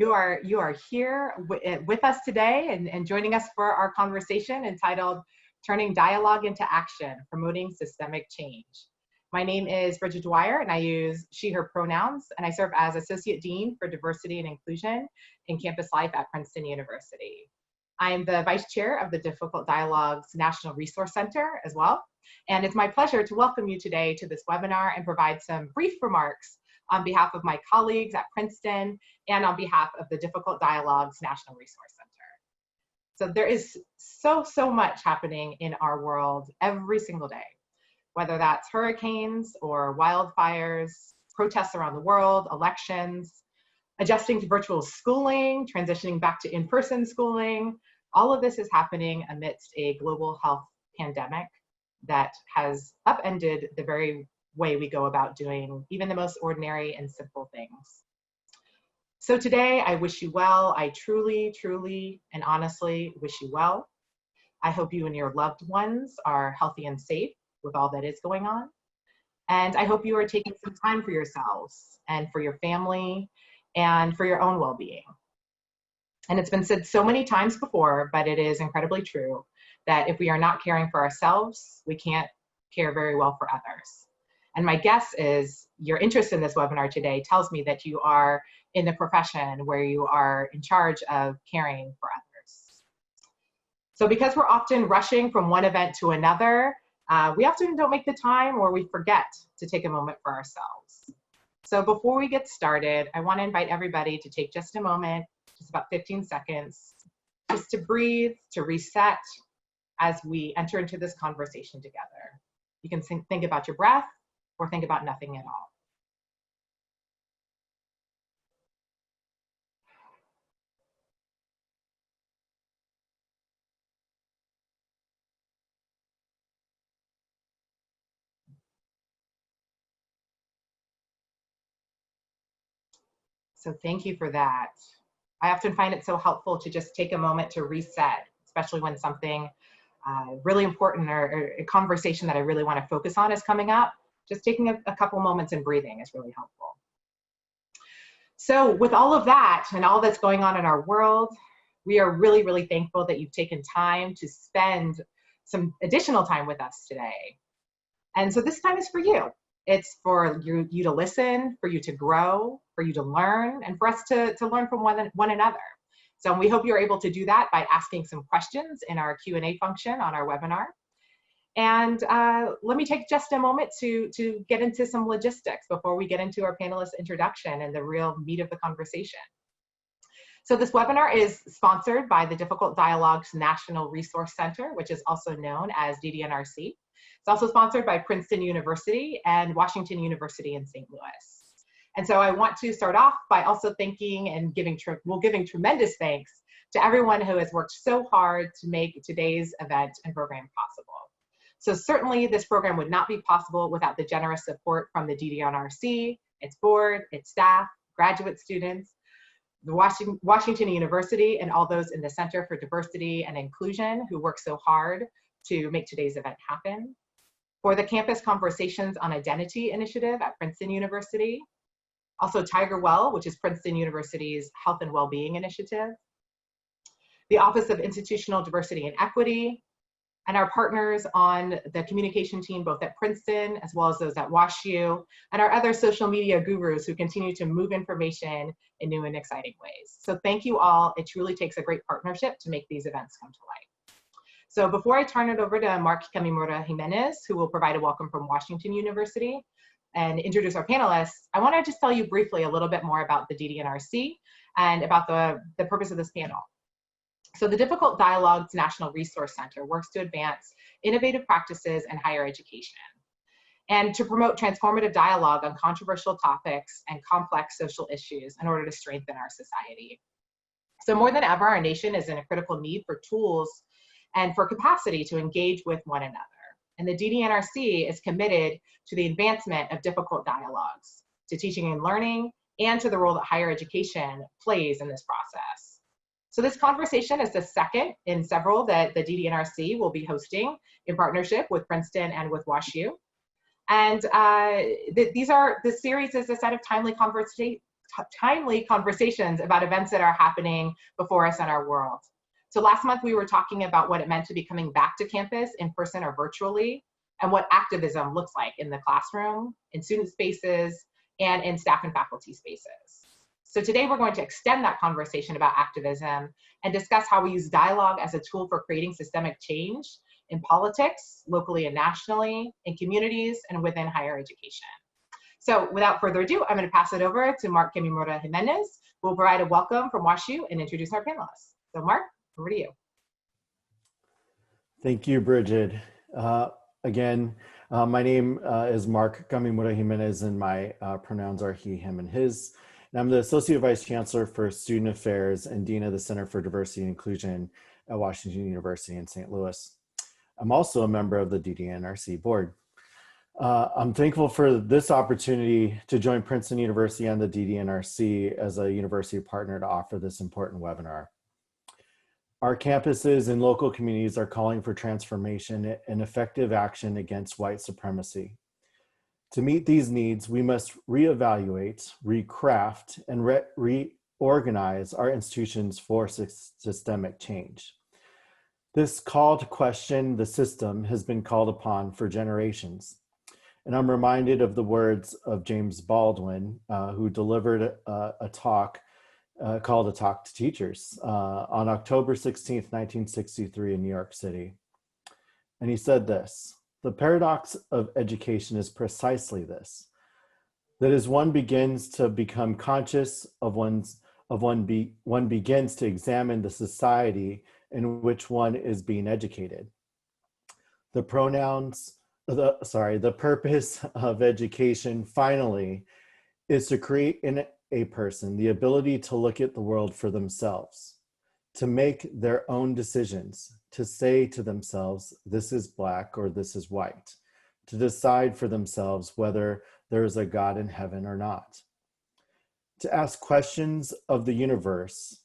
You are here with us today and joining us for our conversation entitled Turning Dialogue into Action, Promoting Systemic Change. My name is Bridget Dwyer, and I use she, her pronouns, and I serve as Associate Dean for Diversity and Inclusion in Campus Life at Princeton University. I am the Vice Chair of the Difficult Dialogues National Resource Center as well, and it's my pleasure to welcome you today to this webinar and provide some brief remarks on behalf of my colleagues at Princeton and on behalf of the Difficult Dialogues National Resource Center. So there is so much happening in our world every single day, whether that's hurricanes or wildfires, protests around the world, elections, adjusting to virtual schooling, transitioning back to in-person schooling. All of this is happening amidst a global health pandemic that has upended the very way we go about doing even the most ordinary and simple things. So today, I wish you well. I truly, and honestly wish you well. I hope you and your loved ones are healthy and safe with all that is going on. And I hope you are taking some time for yourselves and for your family and for your own well-being. And it's been said so many times before, but it is incredibly true that if we are not caring for ourselves, we can't care very well for others. And my guess is your interest in this webinar today tells me that you are in the profession where you are in charge of caring for others. So because we're often rushing from one event to another, we often don't make the time or we forget to take a moment for ourselves. So before we get started, I want to invite everybody to take just a moment, just about 15 seconds, just to breathe, to reset as we enter into this conversation together. You can think about your breath or think about nothing at all. So thank you for that. I often find it so helpful to just take a moment to reset, especially when something really important or a conversation that I really want to focus on is coming up. Just taking a couple moments and breathing is really helpful. So with all of that and all that's going on in our world, we are really thankful that you've taken time to spend some additional time with us today. And so this time is for you. It's for you to listen, for you to grow, for you to learn, and for us to learn from one another. So we hope you're able to do that by asking some questions in our Q&A function on our webinar. And let me take just a moment to get into some logistics before we get into our panelist introduction and the real meat of the conversation. So this webinar is sponsored by the Difficult Dialogues National Resource Center, which is also known as DDNRC. It's also sponsored by Princeton University and Washington University in St. Louis. And so I want to start off by also thanking and giving tremendous thanks to everyone who has worked so hard to make today's event and program possible. So certainly this program would not be possible without the generous support from the DDNRC, its board, its staff, graduate students, the Washington University, and all those in the Center for Diversity and Inclusion who work so hard to make today's event happen. For the Campus Conversations on Identity initiative at Princeton University. Also Tiger Well, which is Princeton University's Health and Wellbeing initiative. The Office of Institutional Diversity and Equity, and our partners on the communication team, both at Princeton as well as those at WashU, and our other social media gurus who continue to move information in new and exciting ways. So thank you all. It truly takes a great partnership to make these events come to life. So before I turn it over to Mark Kamimura Jimenez, who will provide a welcome from Washington University and introduce our panelists, I want to just tell you briefly a little bit more about the DDNRC and about the purpose of this panel. So the Difficult Dialogues National Resource Center works to advance innovative practices in higher education and to promote transformative dialogue on controversial topics and complex social issues in order to strengthen our society. So more than ever, our nation is in a critical need for tools and for capacity to engage with one another. And the DDNRC is committed to the advancement of difficult dialogues, to teaching and learning, and to the role that higher education plays in this process. So this conversation is the second in several that the DDNRC will be hosting in partnership with Princeton and with WashU. And this series is a set of timely timely conversations about events that are happening before us in our world. So last month we were talking about what it meant to be coming back to campus in person or virtually, and what activism looks like in the classroom, in student spaces, and in staff and faculty spaces. So today we're going to extend that conversation about activism and discuss how we use dialogue as a tool for creating systemic change in politics, locally and nationally, in communities, and within higher education. So without further ado, I'm going to pass it over to Mark Kimimura Jimenez, who will provide a welcome from WashU and introduce our panelists. So Mark, over to you. Thank you, Bridget. Again, my name is Mark Kimimura Jimenez, and my pronouns are he, him, and his. And I'm the Associate Vice Chancellor for Student Affairs and Dean of the Center for Diversity and Inclusion at Washington University in St. Louis. I'm also a member of the DDNRC board. I'm thankful for this opportunity to join Princeton University and the DDNRC as a university partner to offer this important webinar. Our campuses and local communities are calling for transformation and effective action against white supremacy. To meet these needs, we must reevaluate, recraft, and reorganize our institutions for systemic change. This call to question the system has been called upon for generations. And I'm reminded of the words of James Baldwin, who delivered a talk called A Talk to Teachers on October 16th, 1963 in New York City. And he said this: "The paradox of education is precisely this, that as one begins to become conscious of one begins to examine the society in which one is being educated. The purpose of education finally is to create in a person the ability to look at the world for themselves, to make their own decisions, to say to themselves, this is black or this is white, to decide for themselves whether there is a God in heaven or not, to ask questions of the universe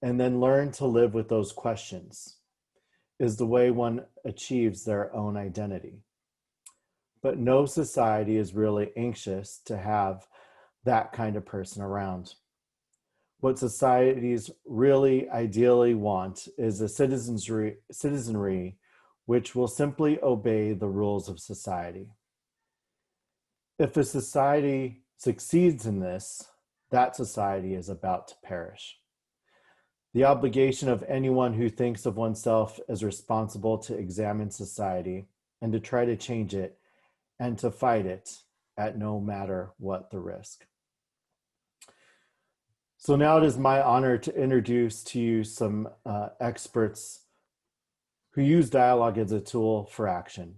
and then learn to live with those questions is the way one achieves their own identity. But no society is really anxious to have that kind of person around. What societies really ideally want is a citizenry which will simply obey the rules of society. If a society succeeds in this, that society is about to perish. The obligation of anyone who thinks of oneself as responsible to examine society and to try to change it and to fight it at no matter what the risk. So now it is my honor to introduce to you some experts who use dialogue as a tool for action,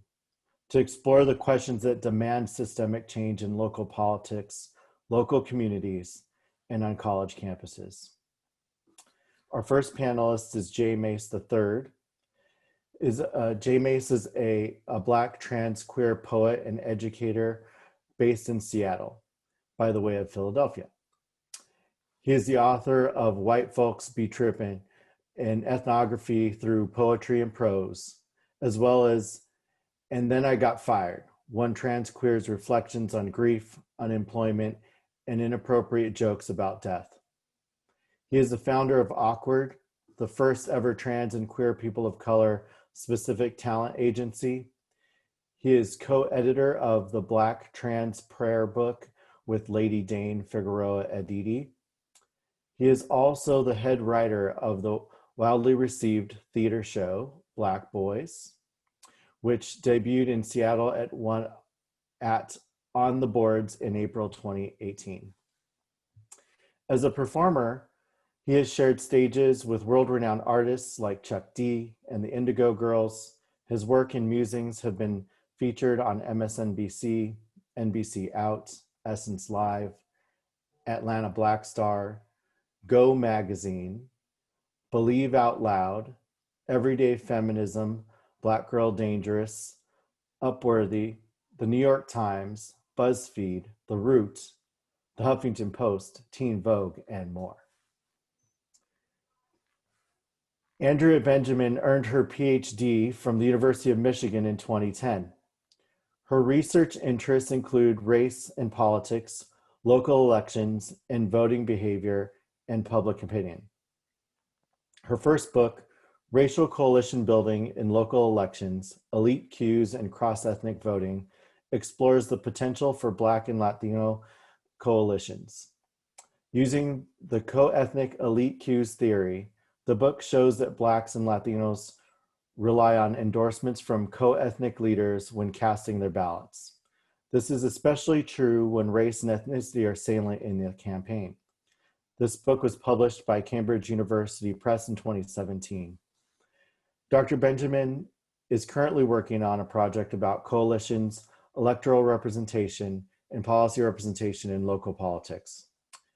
to explore the questions that demand systemic change in local politics, local communities, and on college campuses. Our first panelist is Mase III. Mase is a Black trans queer poet and educator based in Seattle, by the way of Philadelphia. He is the author of White Folks Be Trippin', an ethnography through poetry and prose, as well as And Then I Got Fired, one trans queer's reflections on grief, unemployment, and inappropriate jokes about death. He is the founder of Awkward, the first ever trans and queer people of color specific talent agency. He is co-editor of the Black Trans Prayer Book with Lady Dane Figueroa Edidi. He is also the head writer of the wildly received theater show, Black Boys, which debuted in Seattle at On the Boards in April 2018. As a performer, he has shared stages with world-renowned artists like Chuck D and the Indigo Girls. His work and musings have been featured on MSNBC, NBC Out, Essence Live, Atlanta Black Star, Go Magazine, Believe Out Loud, Everyday Feminism, Black Girl Dangerous, Upworthy, The New York Times, BuzzFeed, The Root, The Huffington Post, Teen Vogue, and more. Andrea Benjamin earned her PhD from the University of Michigan in 2010. Her research interests include race and politics, local elections, and voting behavior and public opinion. Her first book, Racial Coalition Building in Local Elections, Elite Cues and Cross-Ethnic Voting, explores the potential for Black and Latino coalitions. Using the co-ethnic elite cues theory, the book shows that Blacks and Latinos rely on endorsements from co-ethnic leaders when casting their ballots. This is especially true when race and ethnicity are salient in the campaign. This book was published by Cambridge University Press in 2017. Dr. Benjamin is currently working on a project about coalitions, electoral representation, and policy representation in local politics.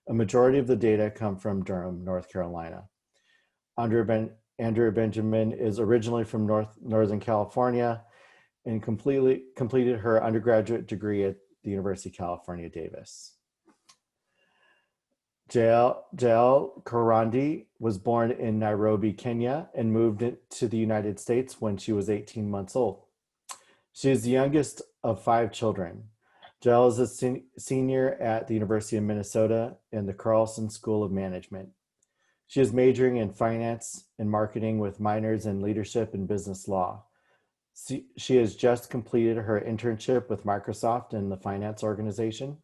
A majority of the data come from Durham, North Carolina. Andrea Benjamin is originally from Northern California and completed her undergraduate degree at the University of California, Davis. Jael Kerandi was born in Nairobi, Kenya, and moved to the United States when she was 18 months old. She is the youngest of 5 children. Jael is a senior at the University of Minnesota in the Carlson School of Management. She is majoring in finance and marketing with minors in leadership and business law. She has just completed her internship with Microsoft in the finance organization.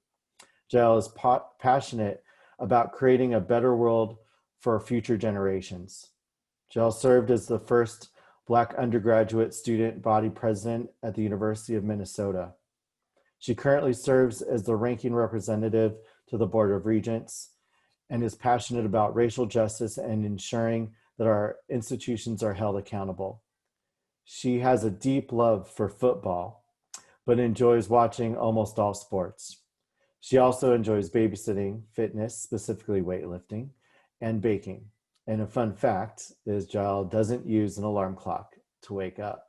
Jael is passionate about creating a better world for future generations. Jael served as the first Black undergraduate student body president at the University of Minnesota. She currently serves as the ranking representative to the Board of Regents and is passionate about racial justice and ensuring that our institutions are held accountable. She has a deep love for football, but enjoys watching almost all sports. She also enjoys babysitting, fitness, specifically weightlifting, and baking. And a fun fact is Jael doesn't use an alarm clock to wake up.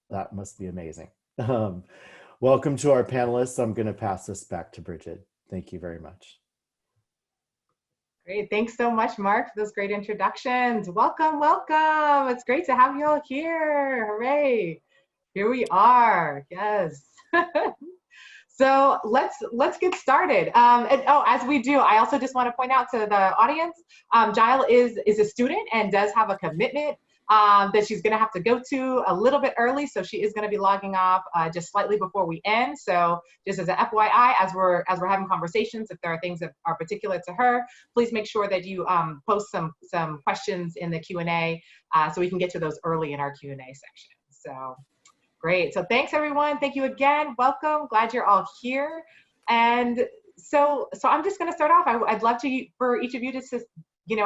That must be amazing. Welcome to our panelists. I'm going to pass this back to Bridget. Thank you very much. Great. Thanks so much, Mark, for those great introductions. Welcome, welcome. It's great to have you all here. Hooray. Here we are. Yes. So let's get started. As we do, I also just want to point out to the audience, Jael is a student and does have a commitment that she's going to have to go to a little bit early. So she is going to be logging off just slightly before we end. So just as an FYI, as we're having conversations, if there are things that are particular to her, please make sure that you post some questions in the Q&A so we can get to those early in our Q&A section. So great. So thanks, everyone. Thank you again. Welcome. Glad you're all here. And so I'm just going to start off. I'd love for each of you to just,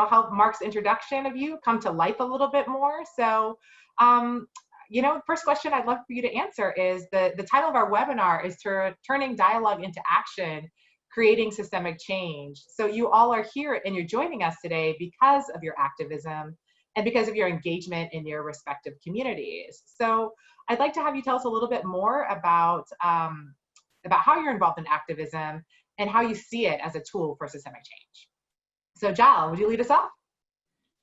help Mark's introduction of you come to life a little bit more. So, first question I'd love for you to answer is the title of our webinar is Turning Dialogue into Action, Creating Systemic Change. So you all are here and you're joining us today because of your activism and because of your engagement in your respective communities. So I'd like to have you tell us a little bit more about how you're involved in activism and how you see it as a tool for systemic change. So Jael, would you lead us off?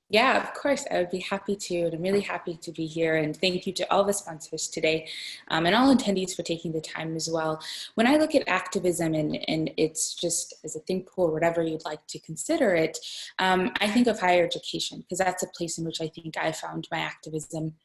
Yeah, of course, I would be happy to. And I'm really happy to be here. And thank you to all the sponsors today and all attendees for taking the time as well. When I look at activism and it's just as a think pool, whatever you'd like to consider it, I think of higher education because that's a place in which I think I found my activism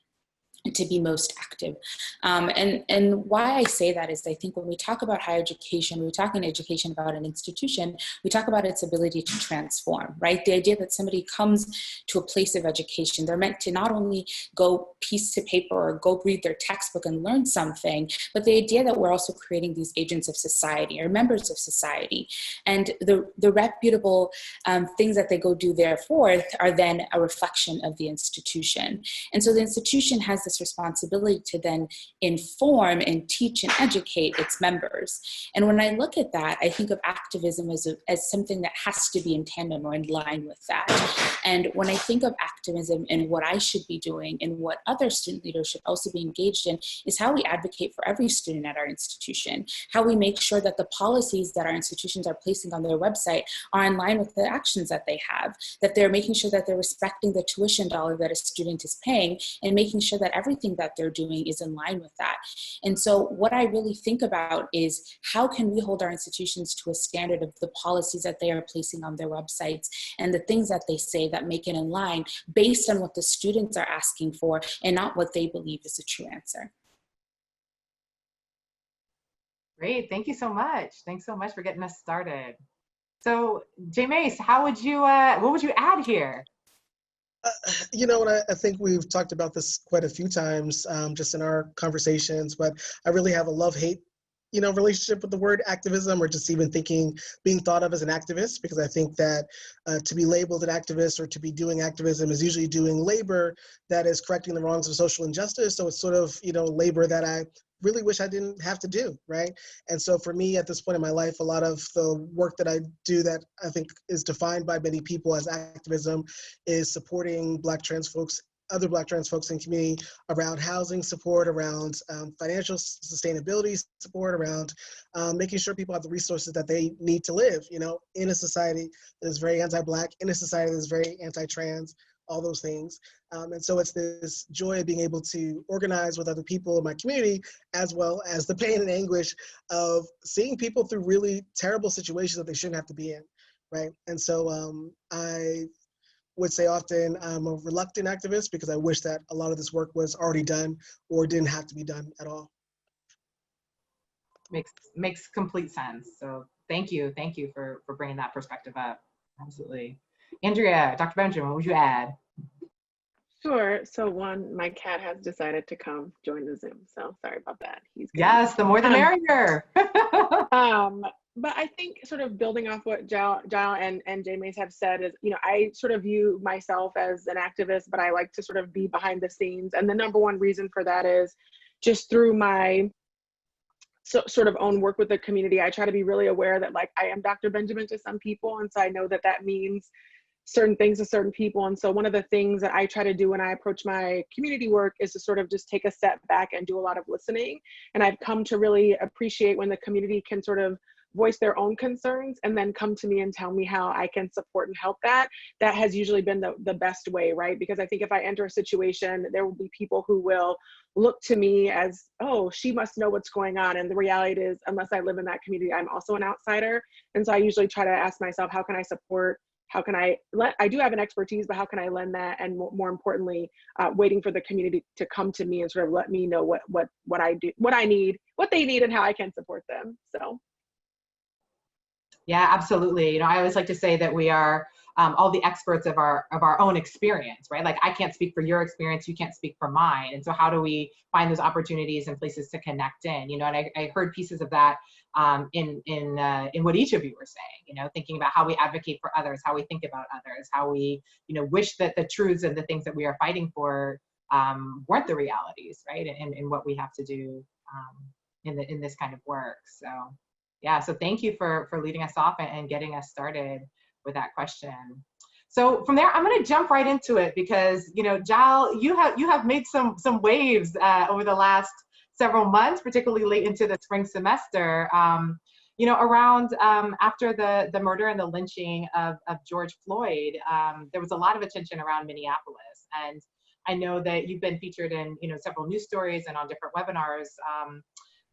to be most active. And why I say that is I think when we talk about higher education, we're talking education about an institution, we talk about its ability to transform, right? The idea that somebody comes to a place of education, they're meant to not only go piece to paper or go read their textbook and learn something, but the idea that we're also creating these agents of society or members of society. And the reputable things that they go do therefore are then a reflection of the institution. And so the institution has this responsibility to then inform and teach and educate its members. And when I look at that, I think of activism as something that has to be in tandem or in line with that. And when I think of activism and what I should be doing and what other student leaders should also be engaged in is how we advocate for every student at our institution, how we make sure that the policies that our institutions are placing on their website are in line with the actions that they have, that they're making sure that they're respecting the tuition dollar that a student is paying and making sure that everything that they're doing is in line with that. And so what I really think about is how can we hold our institutions to a standard of the policies that they are placing on their websites and the things that they say that make it in line based on what the students are asking for and not what they believe is a true answer. Great, thank you so much. Thanks so much for getting us started. So, Mase, how would you, what would you add here? You know what, I think we've talked about this quite a few times just in our conversations, but I really have a love-hate, relationship with the word activism, or just even being thought of as an activist, because I think that to be labeled an activist or to be doing activism is usually doing labor that is correcting the wrongs of social injustice. So it's sort of, labor that I really wish I didn't have to do, right? And so for me at this point in my life, a lot of the work that I do that I think is defined by many people as activism is supporting Black trans folks, other Black trans folks in community around housing support, around financial sustainability support, around making sure people have the resources that they need to live, in a society that is very anti-Black, in a society that is very anti-trans, all those things. And so it's this joy of being able to organize with other people in my community, as well as the pain and anguish of seeing people through really terrible situations that they shouldn't have to be in, right? And so I would say often I'm a reluctant activist because I wish that a lot of this work was already done or didn't have to be done at all. Makes complete sense. So thank you for bringing that perspective up. Absolutely. Andrea, Dr. Benjamin, what would you add? Sure. So one, my cat has decided to come join the Zoom. So sorry about that. Yes, the more the merrier. But I think sort of building off what Jael and Mase have said is, I sort of view myself as an activist, but I like to sort of be behind the scenes. And the number one reason for that is just through my sort of own work with the community, I try to be really aware that I am Dr. Benjamin to some people. And so I know that that means certain things to certain people. And so one of the things that I try to do when I approach my community work is to sort of just take a step back and do a lot of listening. And I've come to really appreciate when the community can sort of voice their own concerns and then come to me and tell me how I can support and help that. That has usually been the best way, right? Because I think if I enter a situation, there will be people who will look to me as, oh, she must know what's going on. And the reality is, unless I live in that community, I'm also an outsider. And so I usually try to ask myself, how can I support? How can I do have an expertise, but how can I lend that? And more importantly, waiting for the community to come to me and sort of let me know what I do, what I need, what they need, and how I can support them. So. Yeah, absolutely. I always like to say that we are all the experts of our own experience, right? Like I can't speak for your experience, you can't speak for mine. And so how do we find those opportunities and places to connect in? And I heard pieces of that in what each of you were saying, thinking about how we advocate for others, how we think about others, how we, wish that the truths and the things that we are fighting for weren't the realities, right? And what we have to do in this kind of work. So yeah, so thank you for leading us off and getting us started with that question. So from there, I'm going to jump right into it because, Jael, you have made some waves over the last several months, particularly late into the spring semester, around after the murder and the lynching of George Floyd. There was a lot of attention around Minneapolis. And I know that you've been featured in, several news stories and on different webinars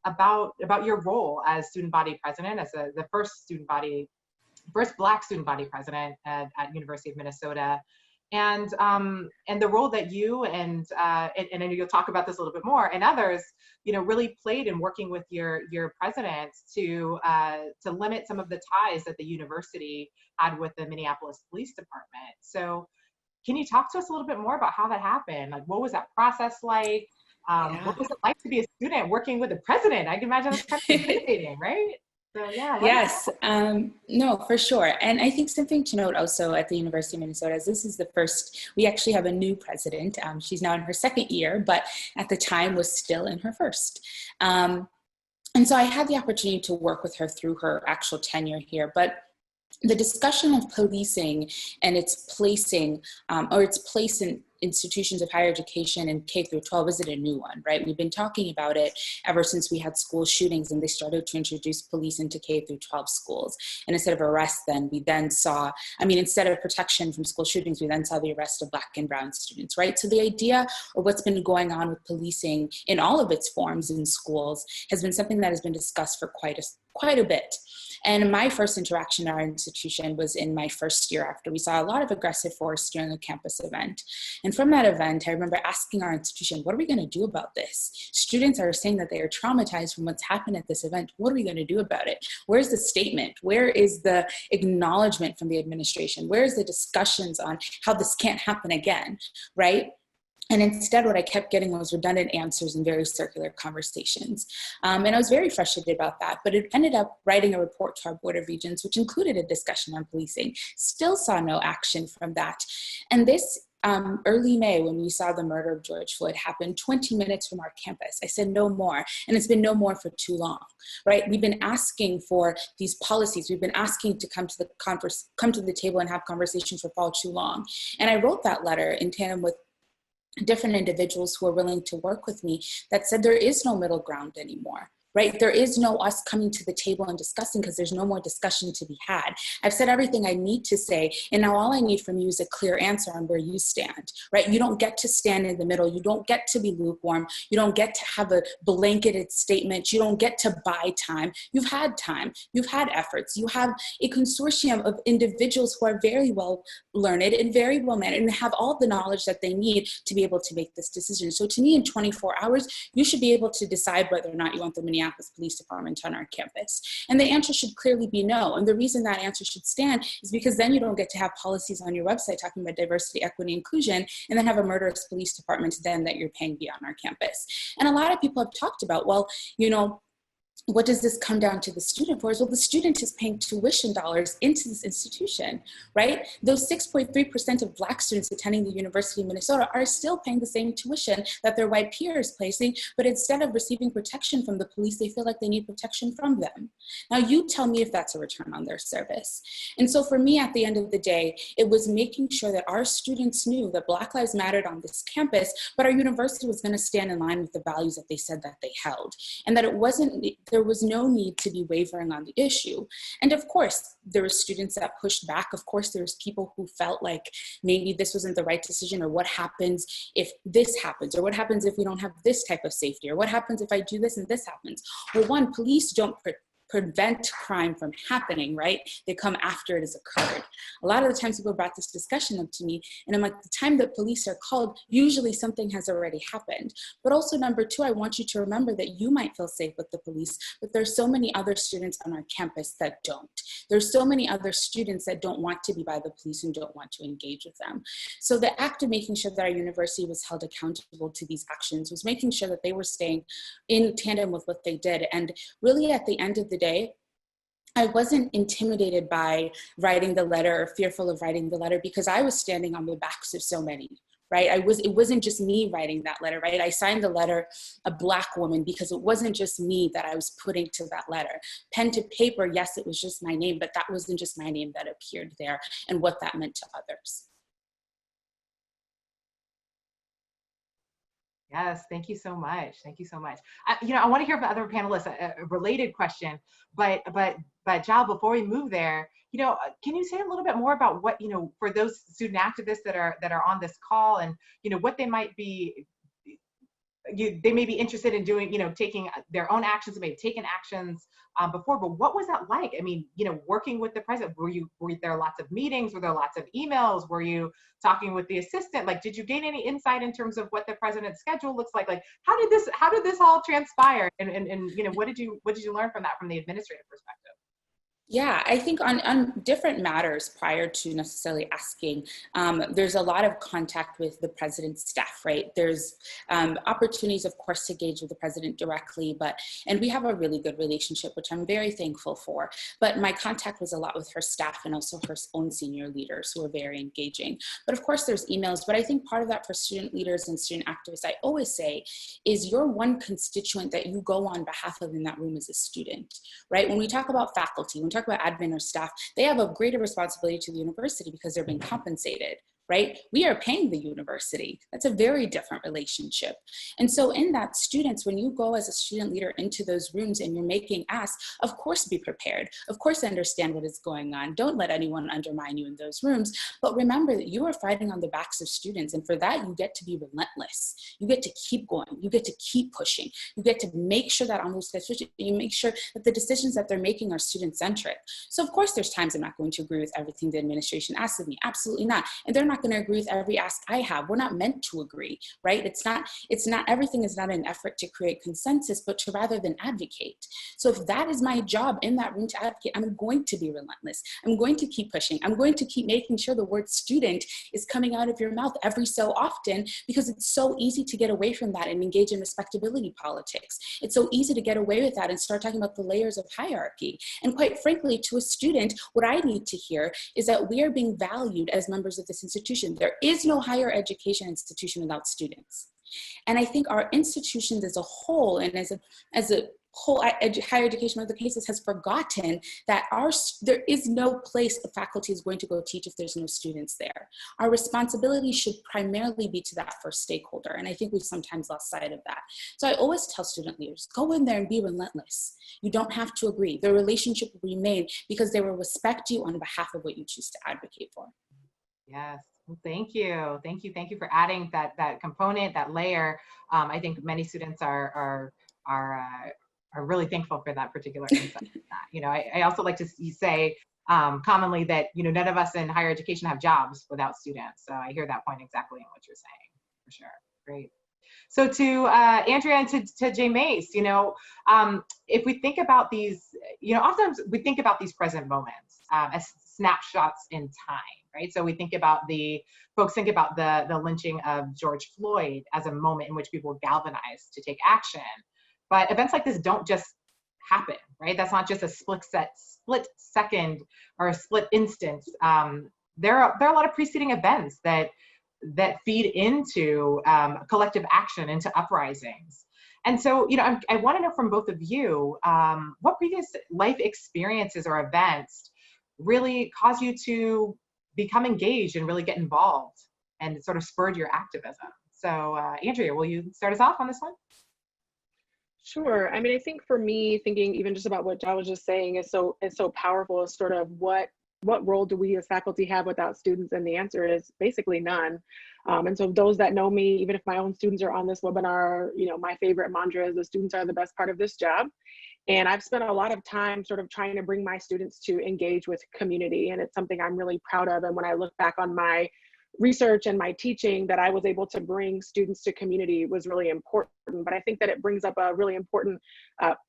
about your role as student body president, as the first Black student body president at University of Minnesota, and the role that you and I know you'll talk about this a little bit more, and others, really played in working with your presidents to limit some of the ties that the university had with the Minneapolis Police Department. So, can you talk to us a little bit more about how that happened? Like, what was that process like? What was it like to be a student working with the president? I can imagine that's kind of intimidating, right? So yeah. Yes, no, for sure. And I think something to note also at the University of Minnesota is this is the first, we actually have a new president. She's now in her second year, but at the time was still in her first. And so I had the opportunity to work with her through her actual tenure here, but the discussion of policing and its placing or its place in institutions of higher education and K through 12 isn't a new one, right? We've been talking about it ever since we had school shootings and they started to introduce police into K through 12 schools. And instead of arrests, then we then saw, instead of protection from school shootings, we then saw the arrest of Black and brown students, right? So the idea of what's been going on with policing in all of its forms in schools has been something that has been discussed for quite a bit. And my first interaction at our institution was in my first year after we saw a lot of aggressive force during a campus event. And from that event, I remember asking our institution, what are we going to do about this? Students are saying that they are traumatized from what's happened at this event. What are we going to do about it? Where's the statement? Where is the acknowledgement from the administration? Where's the discussions on how this can't happen again, right? And instead, what I kept getting was redundant answers and very circular conversations. And I was very frustrated about that, but it ended up writing a report to our Board of Regents, which included a discussion on policing. Still saw no action from that. And this early May, when we saw the murder of George Floyd happen 20 minutes from our campus, I said no more. And it's been no more for too long, right? We've been asking for these policies. We've been asking to come to the table and have conversations for far too long. And I wrote that letter in tandem with different individuals who are willing to work with me that said there is no middle ground anymore. Right? There is no us coming to the table and discussing because there's no more discussion to be had. I've said everything I need to say, and now all I need from you is a clear answer on where you stand, right? You don't get to stand in the middle. You don't get to be lukewarm. You don't get to have a blanketed statement. You don't get to buy time. You've had time. You've had efforts. You have a consortium of individuals who are very well learned and very well mannered and have all the knowledge that they need to be able to make this decision. So to me, in 24 hours, you should be able to decide whether or not you want the Minneapolis Police Department on our campus. And the answer should clearly be no. And the reason that answer should stand is because then you don't get to have policies on your website talking about diversity, equity, inclusion, and then have a murderous police department then that you're paying be on our campus. And a lot of people have talked about, well, what does this come down to the student for? Well, the student is paying tuition dollars into this institution, right? Those 6.3% of Black students attending the University of Minnesota are still paying the same tuition that their white peers placing, but instead of receiving protection from the police, they feel like they need protection from them. Now, you tell me if that's a return on their service. And so for me, at the end of the day, it was making sure that our students knew that Black Lives Mattered on this campus, but our university was going to stand in line with the values that they said that they held, and that there was no need to be wavering on the issue. And of course, there were students that pushed back. Of course, there was people who felt like maybe this wasn't the right decision, or what happens if this happens, or what happens if we don't have this type of safety, or what happens if I do this and this happens. Well, one, police don't prevent crime from happening, right? They come after it has occurred. A lot of the times people brought this discussion up to me, and I'm like, the time that police are called, usually something has already happened. But also, number two, I want you to remember that you might feel safe with the police, but there's so many other students on our campus that don't. There's so many other students that don't want to be by the police and don't want to engage with them. So the act of making sure that our university was held accountable to these actions was making sure that they were staying in tandem with what they did. And really, at the end of the day, I wasn't intimidated by writing the letter or fearful of writing the letter, because I was standing on the backs of so many, right? It wasn't just me writing that letter, right? I signed the letter a Black woman, because it wasn't just me that I was putting to that letter. Pen to paper, yes, it was just my name, but that wasn't just my name that appeared there and what that meant to others. Yes, thank you so much. Thank you so much. I want to hear from other panelists a related question, but Jael, before we move there, can you say a little bit more about what, for those student activists that are on this call, and what they might be, they may be interested in doing, taking their own actions, they may have taken actions before, but what was that like? I mean, working with the president, were there lots of meetings? Were there lots of emails? Were you talking with the assistant? Like, did you gain any insight in terms of what the president's schedule looks like? Like, how did this all transpire? And what did you learn from that, from the administrative perspective? Yeah, I think on different matters prior to necessarily asking, there's a lot of contact with the president's staff, right? There's opportunities, of course, to engage with the president directly, and we have a really good relationship, which I'm very thankful for. But my contact was a lot with her staff and also her own senior leaders, who are very engaging. But of course, there's emails. But I think part of that for student leaders and student activists, I always say, is your one constituent that you go on behalf of in that room as a student, right? When we talk about faculty, when we talk about admin or staff, they have a greater responsibility to the university because they're being compensated, right? We are paying the university. That's a very different relationship. And so in that, students, when you go as a student leader into those rooms and you're making asks, of course be prepared. Of course understand what is going on. Don't let anyone undermine you in those rooms. But remember that you are fighting on the backs of students. And for that, you get to be relentless. You get to keep going. You get to keep pushing. You get to make sure that on those decisions, you make sure that the decisions that they're making are student-centric. So of course, there's times I'm not going to agree with everything the administration asks of me. Absolutely not. And they're not going to agree with every ask I have. We're not meant to agree, right? It's not, everything is not an effort to create consensus, but to rather than advocate. So if that is my job in that room to advocate, I'm going to be relentless. I'm going to keep pushing. I'm going to keep making sure the word student is coming out of your mouth every so often, because it's so easy to get away from that and engage in respectability politics. It's so easy to get away with that and start talking about the layers of hierarchy. And quite frankly, to a student, what I need to hear is that we are being valued as members of this institution. There is no higher education institution without students. And I think our institutions as a whole, and as a whole higher education of the cases, has forgotten that there is no place the faculty is going to go teach if there's no students there. Our responsibility should primarily be to that first stakeholder. And I think we've sometimes lost sight of that. So I always tell student leaders, go in there and be relentless. You don't have to agree. The relationship will be made because they will respect you on behalf of what you choose to advocate for. Yes. Well, thank you. Thank you for adding that component, that layer. I think many students are really thankful for that particular insight. You know, I also like to say commonly that, you know, none of us in higher education have jobs without students. So I hear that point exactly in what you're saying, for sure. Great. So to Andrea and to Jael, you know, if we think about these, you know, oftentimes we think about these present moments as snapshots in time, right? So we think about folks think about the lynching of George Floyd as a moment in which people galvanized to take action. But events like this don't just happen, right? That's not just a split second or a split instance. There are a lot of preceding events that feed into collective action, into uprisings. And so, you know, I want to know from both of you, what previous life experiences or events really caused you to become engaged and really get involved and sort of spurred your activism? So Andrea, will you start us off on this one? Sure. I mean, I think for me, thinking even just about what Jael was just saying is so powerful. Is sort of what role do we as faculty have without students? And the answer is basically none. And so those that know me, even if my own students are on this webinar, you know, my favorite mantra is the students are the best part of this job. And I've spent a lot of time sort of trying to bring my students to engage with community. And it's something I'm really proud of. And when I look back on my research and my teaching, that I was able to bring students to community was really important. But I think that it brings up a really important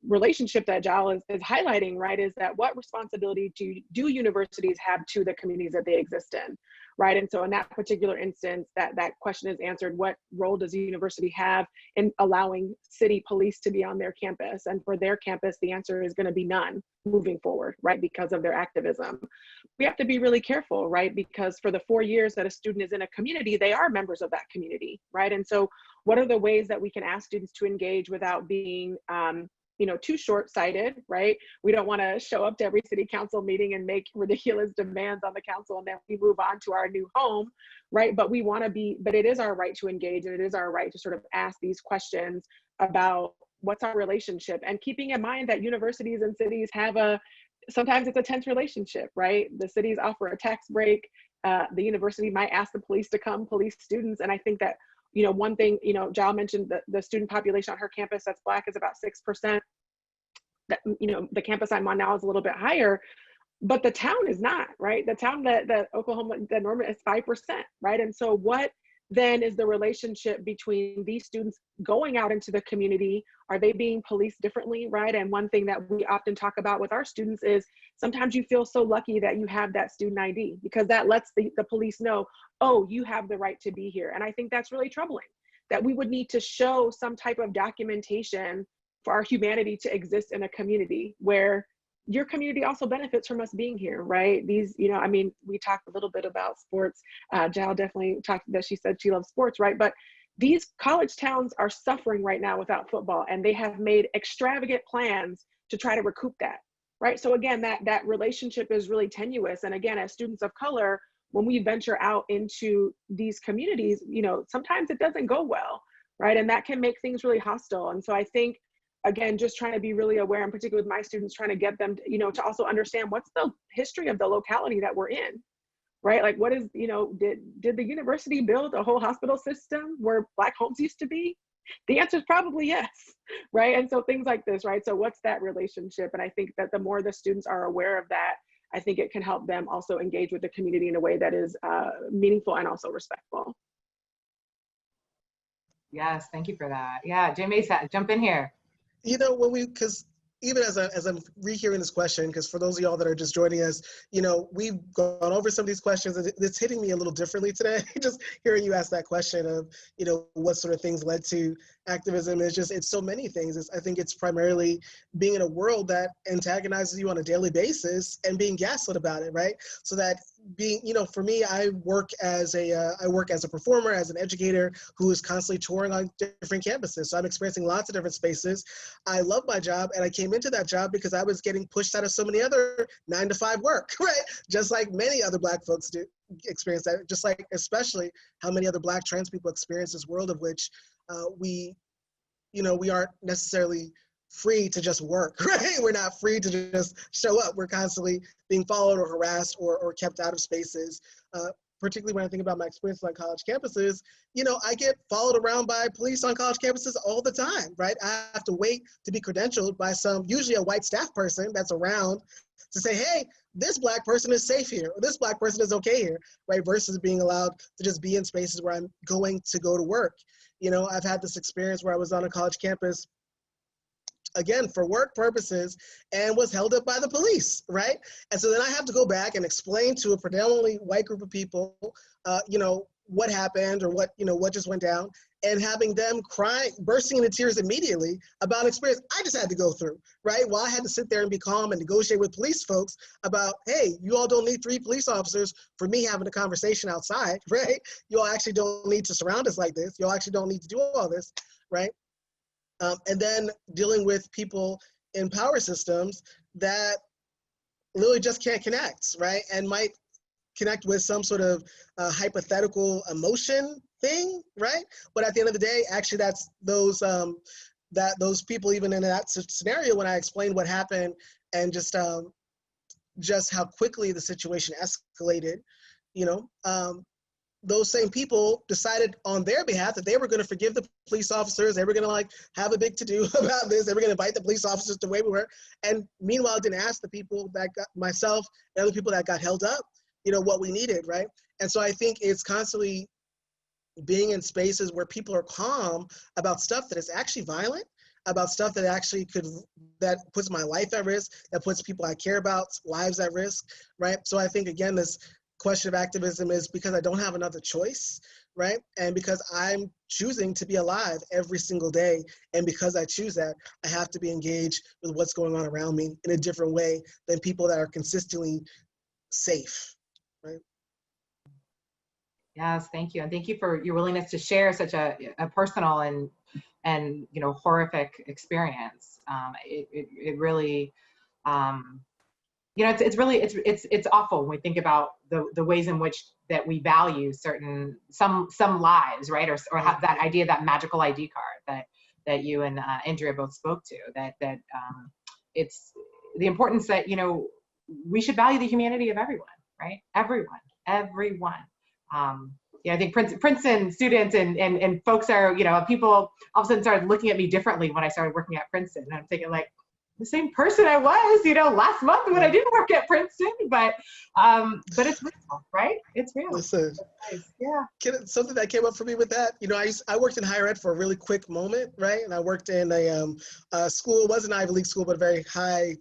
relationship that Jael is highlighting, right? Is that what responsibility do universities have to the communities that they exist in, right? And so in that particular instance, that question is answered. What role does the university have in allowing city police to be on their campus? And for their campus, the answer is going to be none moving forward, right? Because of their activism. We have to be really careful, right? Because for the 4 years that a student is in a community, they are members of that community, right? And so what are the ways that we can ask students to engage without being you know, too short-sighted, right? We don't want to show up to every city council meeting and make ridiculous demands on the council and then we move on to our new home, right? But it is our right to engage, and it is our right to sort of ask these questions about what's our relationship, and keeping in mind that universities and cities have sometimes it's a tense relationship, right? The cities offer a tax break. The university might ask the police to come police students. And I think that, you know, one thing, you know, Jael mentioned that the student population on her campus that's Black is about 6%. That, you know, the campus I'm on now is a little bit higher, but the town is not, right? The town that Oklahoma, that Norman is 5%, right? And so what then is the relationship between these students going out into the community? Are they being policed differently, right? And one thing that we often talk about with our students is sometimes you feel so lucky that you have that student ID, because that lets the police know, oh, you have the right to be here. And I think that's really troubling, that we would need to show some type of documentation for our humanity to exist in a community where your community also benefits from us being here, right? These, you know, I mean, we talked a little bit about sports. Jael definitely talked that she said she loves sports, right? But these college towns are suffering right now without football, and they have made extravagant plans to try to recoup that, right? So again, that relationship is really tenuous. And again, as students of color, when we venture out into these communities, you know, sometimes it doesn't go well, right? And that can make things really hostile. And so I think, again, just trying to be really aware, and particularly with my students, trying to get them, you know, to also understand what's the history of the locality that we're in, right? Like, what is, you know, did the university build a whole hospital system where Black homes used to be? The answer is probably yes, right? And so things like this, right? So what's that relationship? And I think that the more the students are aware of that, I think it can help them also engage with the community in a way that is meaningful and also respectful. Yes, thank you for that. Yeah, Mase, jump in here. You know, because even as I'm rehearing this question, because for those of y'all that are just joining us, you know, we've gone over some of these questions, and it's hitting me a little differently today. Just hearing you ask that question of, you know, what sort of things led to activism. It's so many things. I think it's primarily being in a world that antagonizes you on a daily basis and being gaslit about it, right? So that being, you know, for me, I work as a performer, as an educator who is constantly touring on different campuses. So I'm experiencing lots of different spaces. I love my job, and I came into that job because I was getting pushed out of so many other 9-to-5 work, right? Just like many other Black folks do experience that, just like especially how many other Black trans people experience this world of which we aren't necessarily free to just work, right? We're not free to just show up. We're constantly being followed or harassed or kept out of spaces. Particularly when I think about my experience on college campuses, you know, I get followed around by police on college campuses all the time, right? I have to wait to be credentialed by usually a white staff person that's around to say, hey, this Black person is safe here, or this Black person is okay here, right? Versus being allowed to just be in spaces where I'm going to go to work. You know, I've had this experience where I was on a college campus, again, for work purposes, and was held up by the police, right? And so then I have to go back and explain to a predominantly white group of people, you know, what happened or what just went down, and having them crying, bursting into tears immediately about an experience I just had to go through, right? While I had to sit there and be calm and negotiate with police folks about, hey, you all don't need 3 police officers for me having a conversation outside, right? You all actually don't need to surround us like this. You all actually don't need to do all this, right? And then dealing with people in power systems that literally just can't connect, right? And might connect with some sort of hypothetical emotion thing, right? But at the end of the day, actually that's those people, even in that scenario, when I explained what happened and just how quickly the situation escalated, you know, those same people decided on their behalf that they were going to forgive the police officers. They were going to like have a big to-do about this. They were going to invite the police officers to where we were. And meanwhile, didn't ask the people that got, myself and other people that got held up, you know, what we needed, right? And so I think it's constantly being in spaces where people are calm about stuff that is actually violent, about stuff that actually that puts my life at risk, that puts people I care about's lives at risk, right? So I think, again, this question of activism is because I don't have another choice, right? And because I'm choosing to be alive every single day. And because I choose that, I have to be engaged with what's going on around me in a different way than people that are consistently safe, right? Yes, thank you. And thank you for your willingness to share such a personal and you know, horrific experience. It really, you know, it's awful when we think about the ways in which that we value some lives, right? Or have that idea, that magical ID card that you and Andrea both spoke to, that it's the importance that, you know, we should value the humanity of everyone, right? Everyone. Yeah, I think Princeton students and folks are, you know, people all of a sudden started looking at me differently when I started working at Princeton. And I'm thinking, like, the same person I was, you know, last month when I didn't work at Princeton, but it's real, right? It's real. Listen, yeah. Something that came up for me with that, you know, I worked in higher ed for a really quick moment, right? And I worked in a school, it wasn't an Ivy League school, but a very high,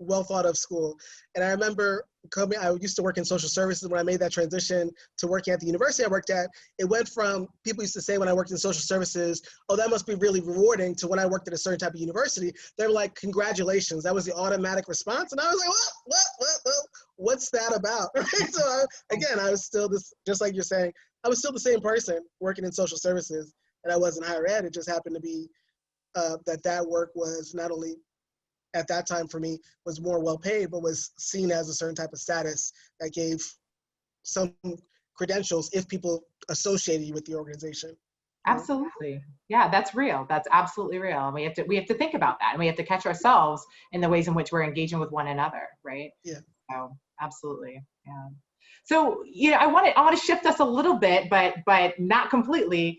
well thought of school. And I remember I used to work in social services. When I made that transition to working at the university I worked at, it went from, people used to say when I worked in social services, oh, that must be really rewarding, to when I worked at a certain type of university, they were like, congratulations. That was the automatic response. And I was like, what's that about? Right? So again, I was still just like you're saying, I was still the same person working in social services, and I was in higher ed. It just happened to be that work was not only at that time for me was more well paid, but was seen as a certain type of status that gave some credentials if people associated you with the organization. Absolutely. Yeah, that's real. That's absolutely real. And we have to think about that, and we have to catch ourselves in the ways in which we're engaging with one another, right? Yeah. So absolutely. Yeah. So, I want to shift us a little bit, but not completely.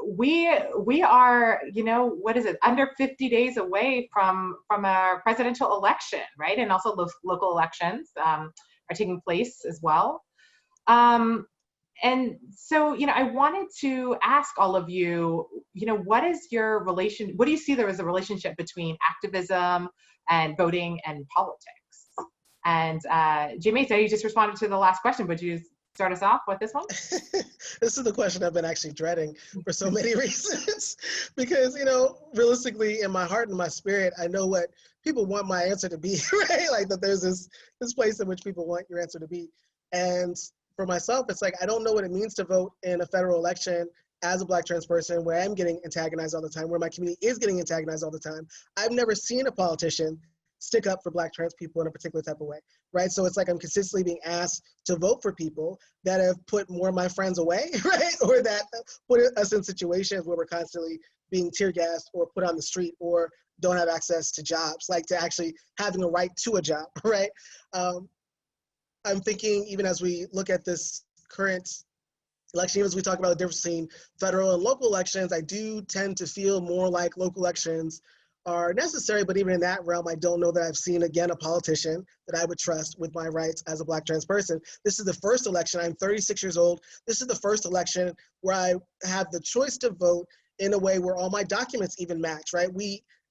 We are, what is it, under 50 days away from a presidential election, right? And also local elections are taking place as well. And so, I wanted to ask all of you, what is your what do you see there as a relationship between activism and voting and politics? And Mase, you just responded to the last question. Would you start us off with this one? This is the question I've been actually dreading for so many reasons, because, realistically, in my heart and my spirit, I know what people want my answer to be, right? Like that there's this place in which people want your answer to be. And for myself, it's like, I don't know what it means to vote in a federal election as a Black trans person, where I'm getting antagonized all the time, where my community is getting antagonized all the time. I've never seen a politician stick up for Black trans people in a particular type of way, right? So it's like I'm consistently being asked to vote for people that have put more of my friends away, right? Or that put us in situations where we're constantly being tear gassed or put on the street or don't have access to jobs, like to actually having a right to a job, right? I'm thinking, even as we look at this current election, even as we talk about the difference between federal and local elections, I do tend to feel more like local elections are necessary, but even in that realm, I don't know that I've seen, again, a politician that I would trust with my rights as a Black trans person. This is the first election. I'm 36 years old. This is the first election where I have the choice to vote in a way where all my documents even match, right?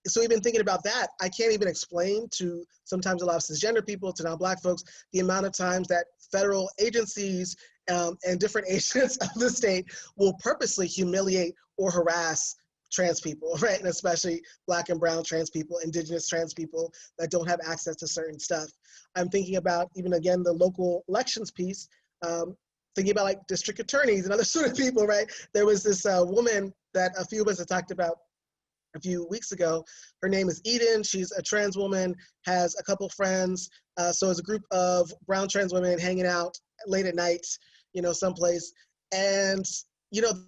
So even thinking about that, I can't even explain to sometimes a lot of cisgender people, to non-Black folks, the amount of times that federal agencies and different agents of the state will purposely humiliate or harass trans people, right? And especially Black and brown trans people, indigenous trans people that don't have access to certain stuff. I'm thinking about, even again, the local elections piece, thinking about like district attorneys and other sort of people, right? There was this woman that a few of us had talked about a few weeks ago. Her name is Eden. She's a trans woman, has a couple friends. So it's a group of brown trans women hanging out late at night, someplace. And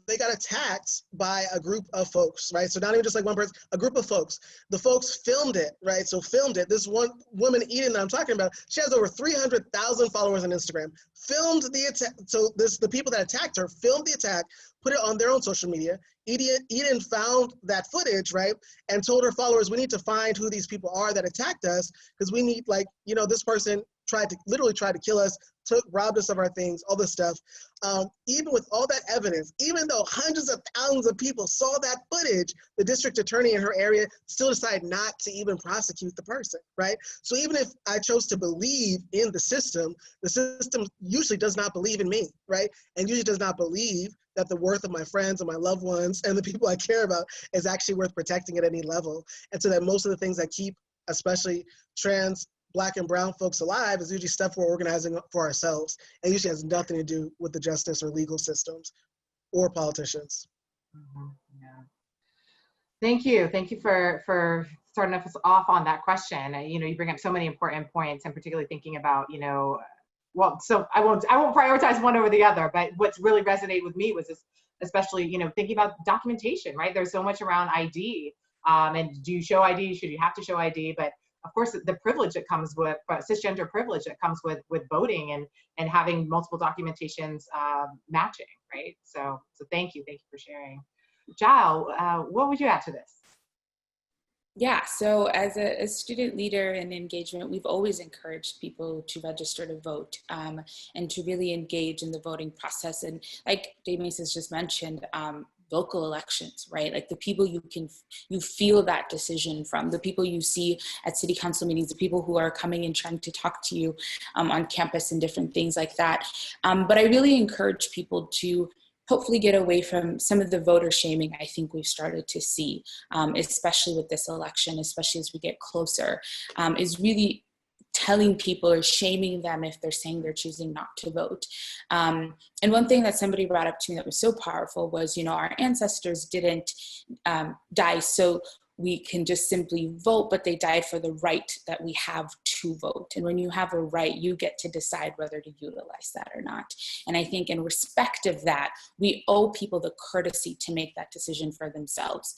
they got attacked by a group of folks, right? So not even just like one person, a group of folks. The folks filmed it, right? So filmed it. This one woman, Eden, that I'm talking about, she has over 300,000 followers on Instagram. Filmed the attack. So the people that attacked her filmed the attack, put it on their own social media. Eden found that footage, right? And told her followers, we need to find who these people are that attacked us, because we need, this person literally tried to kill us, robbed us of our things, all this stuff. Even with all that evidence, even though hundreds of thousands of people saw that footage, the district attorney in her area still decided not to even prosecute the person, right? So even if I chose to believe in the system usually does not believe in me, right? And usually does not believe that the worth of my friends and my loved ones and the people I care about is actually worth protecting at any level. And so that most of the things that keep, especially trans, Black and brown folks alive, is usually stuff we're organizing for ourselves, and usually has nothing to do with the justice or legal systems or politicians. Mm-hmm. Yeah. Thank you for starting us off on that question. You bring up so many important points, and particularly thinking about, so I won't prioritize one over the other, but what's really resonated with me was this, especially, thinking about documentation, right? There's so much around ID, and do you show ID? Should you have to show ID? But of course, the privilege that comes with cisgender privilege that comes with voting and having multiple documentations matching, right? So thank you for sharing. Jael, what would you add to this? Yeah, so as a student leader in engagement, we've always encouraged people to register to vote and to really engage in the voting process. And like Mase has just mentioned, local elections, right? Like the people you feel that decision from, the people you see at city council meetings, the people who are coming and trying to talk to you on campus and different things like that. But I really encourage people to hopefully get away from some of the voter shaming I think we've started to see, especially with this election, especially as we get closer, is really telling people or shaming them if they're saying they're choosing not to vote. And one thing that somebody brought up to me that was so powerful was, our ancestors didn't die so we can just simply vote, but they died for the right that we have to vote. And when you have a right, you get to decide whether to utilize that or not. And I think in respect of that, we owe people the courtesy to make that decision for themselves,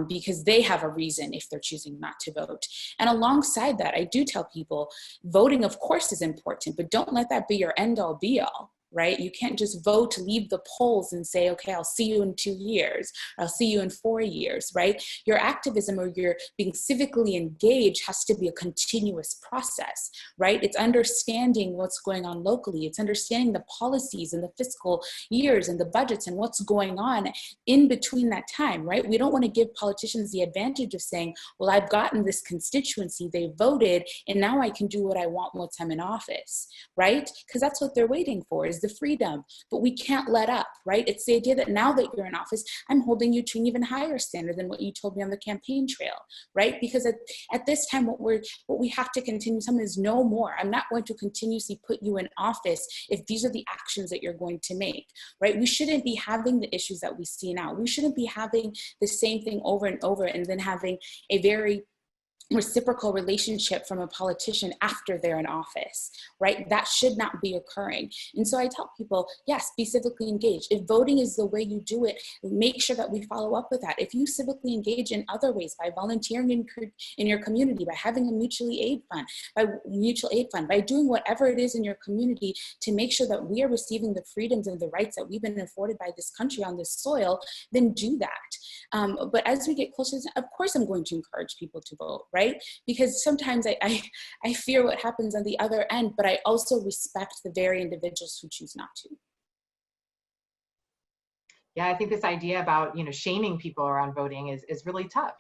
because they have a reason if they're choosing not to vote. And alongside that, I do tell people voting, of course, is important, but don't let that be your end all be all. Right? You can't just vote, leave the polls and say, okay, I'll see you in 2 years, or I'll see you in 4 years, right? Your activism or your being civically engaged has to be a continuous process, right? It's understanding what's going on locally. It's understanding the policies and the fiscal years and the budgets and what's going on in between that time, right? We don't want to give politicians the advantage of saying, well, I've gotten this constituency, they voted, and now I can do what I want once I'm in office, right? Because that's what they're waiting for, is the freedom. But we can't let up, right? It's the idea that now that you're in office, I'm holding you to an even higher standard than what you told me on the campaign trail, right? Because at this time, what we have to continue is no more. I'm not going to continuously put you in office if these are the actions that you're going to make, right? We shouldn't be having the issues that we see now. We shouldn't be having the same thing over and over and then having a very reciprocal relationship from a politician after they're in office, right? That should not be occurring. And so I tell people, yes, be civically engaged. If voting is the way you do it, make sure that we follow up with that. If you civically engage in other ways, by volunteering in your community, by having a mutual aid fund, by doing whatever it is in your community to make sure that we are receiving the freedoms and the rights that we've been afforded by this country on this soil, then do that. But as we get closer, of course, I'm going to encourage people to vote, right? Because sometimes I fear what happens on the other end, but I also respect the very individuals who choose not to. Yeah, I think this idea about, shaming people around voting is really tough.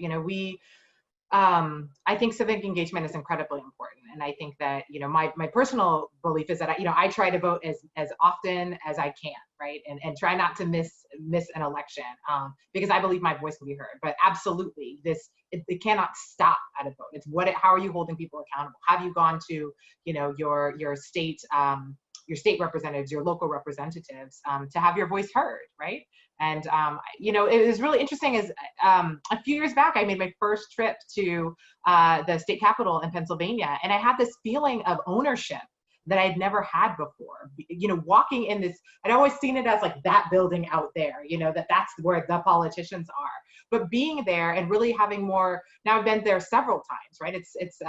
I think civic engagement is incredibly important. And I think that, my personal belief is that, I try to vote as often as I can, right? And try not to miss an election, because I believe my voice can be heard. But absolutely, it cannot stop at a vote. It's how are you holding people accountable? Have you gone to, your state representatives, your local representatives, to have your voice heard, right? And, it was really interesting is a few years back, I made my first trip to the state capitol in Pennsylvania. And I had this feeling of ownership that I'd never had before. Walking in this, I'd always seen it as like that building out there, that's where the politicians are. But being there and really having more, now I've been there several times, right? It's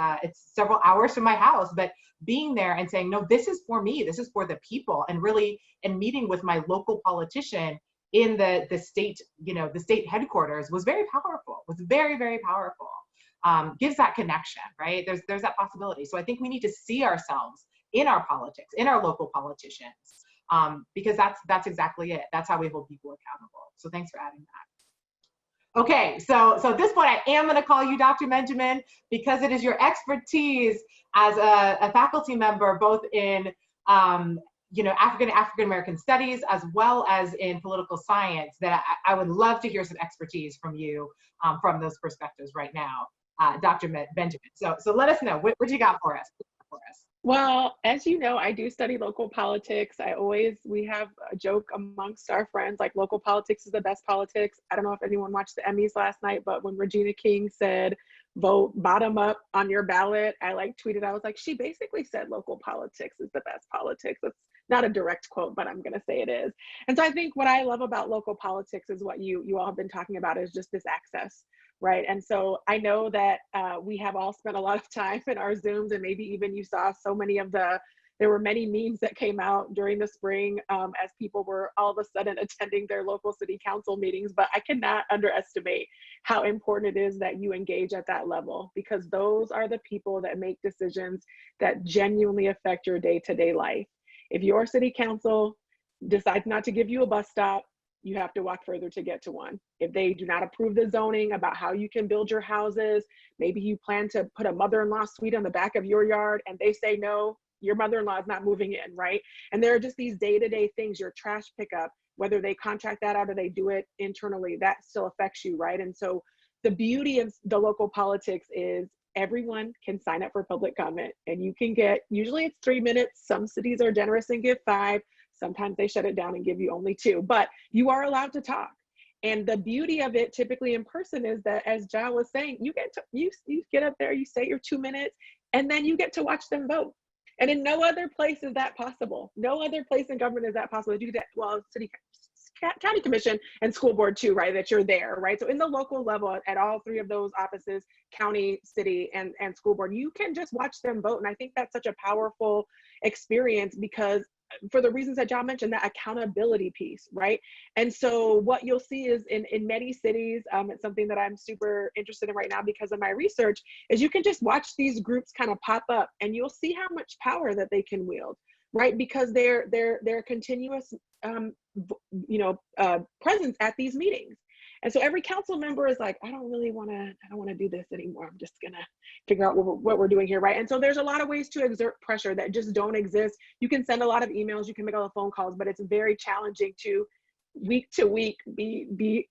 several hours from my house, but being there and saying, no, this is for me, this is for the people, and really, and meeting with my local politician in the state, the state headquarters was very powerful, was very, very powerful. Gives that connection, right? There's that possibility. So I think we need to see ourselves in our politics, in our local politicians, because that's exactly it. That's how we hold people accountable. So thanks for adding that. Okay, so at this point, I am going to call you Dr. Benjamin, because it is your expertise as a faculty member, both in African American studies, as well as in political science, that I would love to hear some expertise from you from those perspectives right now, Dr. Benjamin. So let us know, what you got for us? Well, as you know, I do study local politics. We have a joke amongst our friends, like local politics is the best politics. I don't know if anyone watched the Emmys last night, but when Regina King said, vote bottom up on your ballot, I tweeted, I was like, she basically said local politics is the best politics. It's not a direct quote, but I'm gonna say it is. And so I think what I love about local politics is what you all have been talking about, is just this access, right? And so I know that we have all spent a lot of time in our Zooms, and maybe even you saw so many of there were many memes that came out during the spring as people were all of a sudden attending their local city council meetings. But I cannot underestimate how important it is that you engage at that level, because those are the people that make decisions that genuinely affect your day-to-day life. If your city council decides not to give you a bus stop, you have to walk further to get to one. If they do not approve the zoning about how you can build your houses, maybe you plan to put a mother-in-law suite on the back of your yard and they say no, your mother-in-law is not moving in, right? And there are just these day-to-day things, your trash pickup, whether they contract that out or they do it internally, that still affects you, right? And so the beauty of the local politics is everyone can sign up for public comment, and you can get, usually it's 3 minutes. Some cities are generous and give 5. Sometimes they shut it down and give you only 2, but you are allowed to talk. And the beauty of it typically in person is that, as Jael was saying, you get up there, you say your 2 minutes, and then you get to watch them vote. And in no other place is that possible. No other place in government is that possible. You get, well, county commission and school board too, right? That you're there, right? So in the local level at all three of those offices, county, city, and school board, you can just watch them vote. And I think that's such a powerful experience because for the reasons that Jael mentioned, that accountability piece, right? And so what you'll see is in many cities, it's something that I'm super interested in right now because of my research, is you can just watch these groups kind of pop up and you'll see how much power that they can wield, right? Because they're continuous, presence at these meetings. And so every council member is like, I don't want to do this anymore. I'm just gonna figure out what we're doing here, right? And so there's a lot of ways to exert pressure that just don't exist. You can send a lot of emails, you can make a lot of phone calls, but it's very challenging to week to week be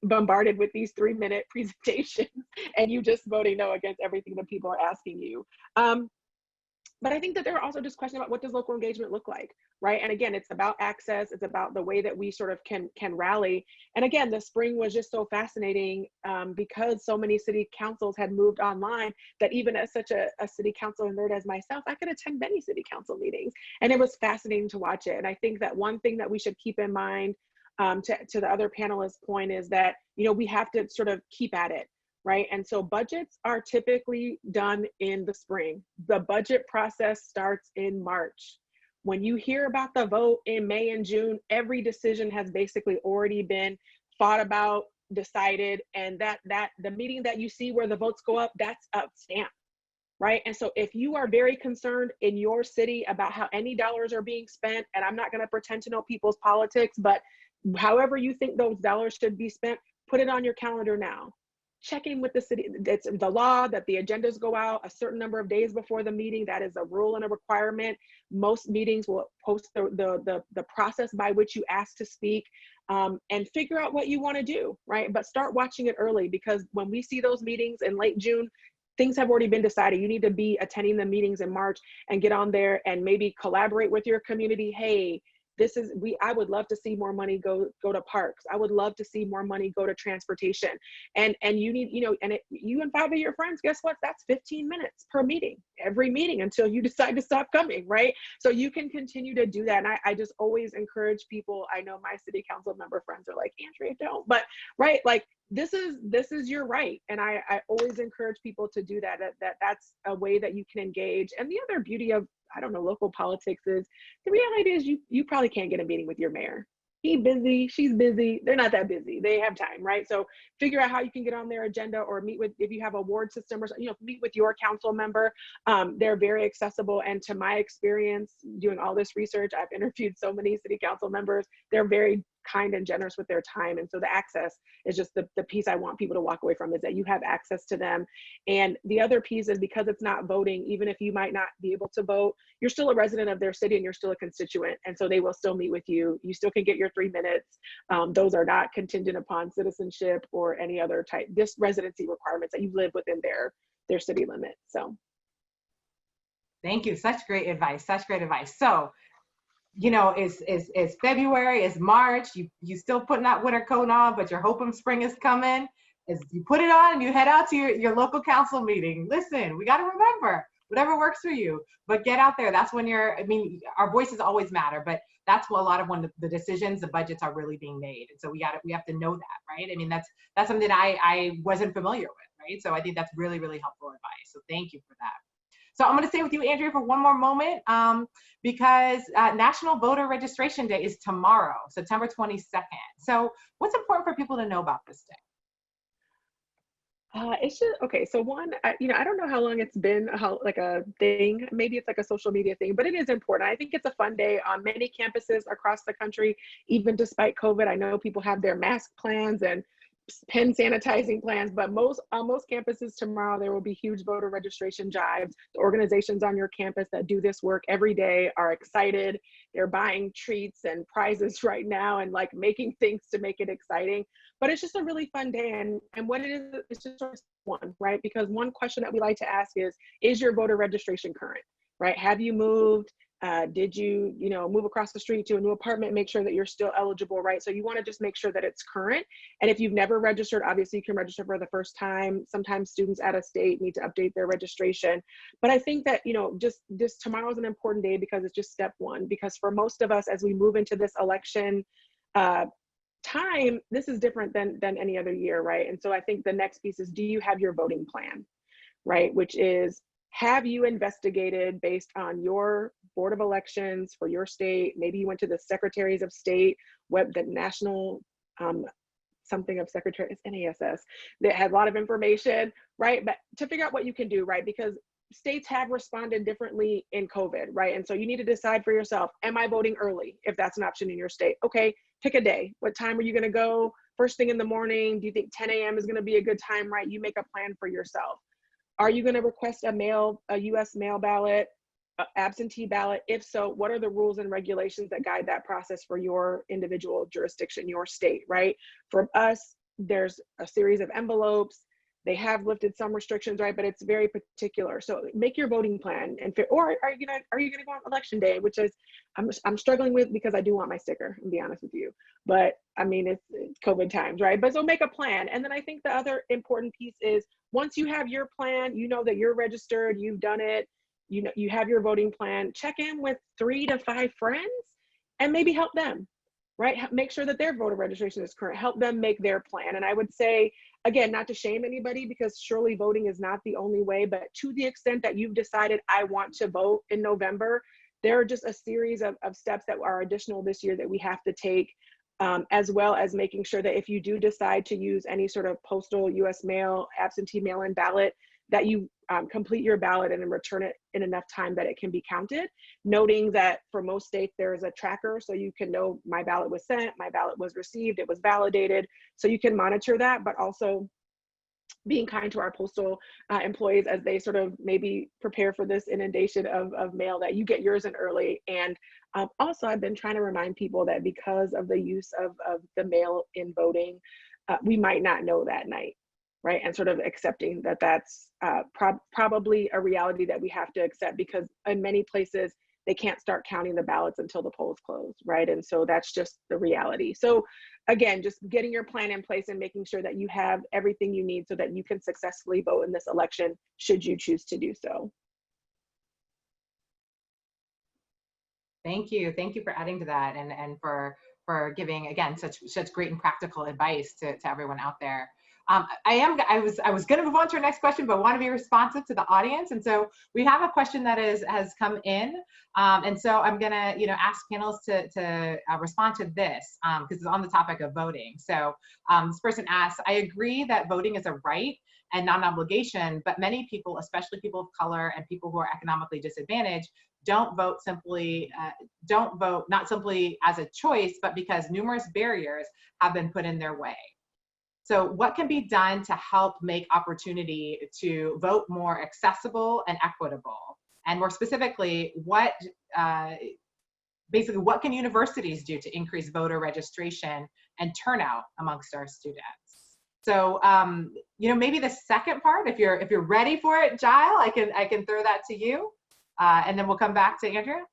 bombarded with these 3-minute presentations and you just voting no against everything that people are asking you. But I think that there are also just questions about what does local engagement look like, right? And again, it's about access. It's about the way that we sort of can rally. And again, the spring was just so fascinating because so many city councils had moved online that even as such a city council nerd as myself, I could attend many city council meetings. And it was fascinating to watch it. And I think that one thing that we should keep in mind to the other panelists' point is that, we have to sort of keep at it. Right. And so budgets are typically done in the spring. The budget process starts in March. When you hear about the vote in May and June, every decision has basically already been thought about, decided, and that the meeting that you see where the votes go up, that's up stamped. Right. And so if you are very concerned in your city about how any dollars are being spent, and I'm not going to pretend to know people's politics, but however you think those dollars should be spent, put it on your calendar now. Checking with the city, it's the law that the agendas go out a certain number of days before the meeting. That is a rule and a requirement. Most meetings will post the process by which you ask to speak and figure out what you want to do, right? But start watching it early because when we see those meetings in late June, things have already been decided. You need to be attending the meetings in March and get on there and maybe collaborate with your community. Hey, I would love to see more money go to parks. I would love to see more money go to transportation. And you need, you and 5 of your friends, guess what? That's 15 minutes per meeting, every meeting until you decide to stop coming, right? So you can continue to do that. And I just always encourage people. I know my city council member friends are like, Andrea, don't, but right, like this is your right. And I always encourage people to do that. That's a way that you can engage. And the other beauty of, local politics is the reality is you probably can't get a meeting with your mayor. He's busy, she's busy, they're not that busy, they have time, right? So figure out how you can get on their agenda or meet with, if you have a ward system or something, meet with your council member. They're very accessible. And to my experience doing all this research, I've interviewed so many city council members. They're very kind and generous with their time. And so the access is just the piece I want people to walk away from, is that you have access to them. And the other piece is, because it's not voting, even if you might not be able to vote, you're still a resident of their city and you're still a constituent. And so they will still meet with you. You still can get your 3 minutes. Those are not contingent upon citizenship or any other type, just residency requirements that you live within their city limits. So. Thank you. Such great advice. Such great advice. So, it's February, it's March, you still putting that winter coat on, but you're hoping spring is coming. Is you put it on and you head out to your local council meeting. Listen, we got to remember, whatever works for you, but get out there. That's when our voices always matter, but that's when the decisions, the budgets are really being made. And so we have to know that, right? I mean, that's something I wasn't familiar with, right? So I think that's really, really helpful advice. So thank you for that. So I'm going to stay with you, Andrea, for one more moment because National Voter Registration Day is tomorrow, September 22nd. So what's important for people to know about this day? It's just, okay, so one, I don't know how long it's been like a thing. Maybe it's like a social media thing, but it is important. I think it's a fun day on many campuses across the country, even despite COVID. I know people have their mask plans and pen sanitizing plans, but on most campuses tomorrow, there will be huge voter registration drives. The organizations on your campus that do this work every day are excited. They're buying treats and prizes right now and like making things to make it exciting. But it's just a really fun day. And what it is, it's just sort of one, right? Because one question that we like to ask is your voter registration current, right? Have you moved? Did you, move across the street to a new apartment, make sure that you're still eligible, right? So you want to just make sure that it's current. And if you've never registered, obviously you can register for the first time. Sometimes students out of state need to update their registration. But I think that, just this tomorrow is an important day because it's just step one. Because for most of us, as we move into this election time, this is different than any other year, right? And so I think the next piece is, do you have your voting plan, right? Which is, have you investigated based on your Board of Elections for your state? Maybe you went to the Secretaries of State, the National something of Secretaries, NASS, that had a lot of information, right? But to figure out what you can do, right? Because states have responded differently in COVID, right? And so you need to decide for yourself, am I voting early? If that's an option in your state, okay, pick a day. What time are you gonna go? First thing in the morning? Do you think 10 a.m. is gonna be a good time, right? You make a plan for yourself. Are you going to request a U.S. mail ballot, absentee ballot? If so, what are the rules and regulations that guide that process for your individual jurisdiction, your state, right? For us, there's a series of envelopes. They have lifted some restrictions, right? But it's very particular. So make your voting plan, or are you gonna go on election day, which is I'm struggling with because I do want my sticker, to be honest with you. But I mean, it's COVID times, right? But so make a plan. And then I think the other important piece is, once you have your plan, you know that you're registered, you've done it, you have your voting plan, check in with 3 to 5 friends and maybe help them, right? Make sure that their voter registration is current, help them make their plan. And I would say, again, not to shame anybody, because surely voting is not the only way, but to the extent that you've decided, I want to vote in November, there are just a series of steps that are additional this year that we have to take, as well as making sure that if you do decide to use any sort of postal, US mail, absentee mail-in ballot, that you complete your ballot and then return it in enough time that it can be counted. Noting that for most states, there is a tracker, so you can know my ballot was sent, my ballot was received, it was validated, so you can monitor that, but also being kind to our postal employees as they sort of maybe prepare for this inundation of mail, that you get yours in early. And also, I've been trying to remind people that because of the use of the mail-in voting, we might not know that night, right? And sort of accepting that that's probably a reality that we have to accept, because in many places, they can't start counting the ballots until the polls close, right? And so that's just the reality. So again, just getting your plan in place and making sure that you have everything you need so that you can successfully vote in this election, should you choose to do so. Thank you for adding to that, and for giving, again, such great and practical advice to everyone out there. I was going to move on to our next question, but want to be responsive to the audience, and so we have a question that has come in, and so I'm going to ask panelists to respond to this, because it's on the topic of voting. So this person asks, I agree that voting is a right and not an obligation, but many people, especially people of color and people who are economically disadvantaged, don't vote not simply as a choice, but because numerous barriers have been put in their way. So what can be done to help make opportunity to vote more accessible and equitable? And more specifically, what can universities do to increase voter registration and turnout amongst our students? So maybe the second part, if you're ready for it, Jael, I can throw that to you, and then we'll come back to Andrea.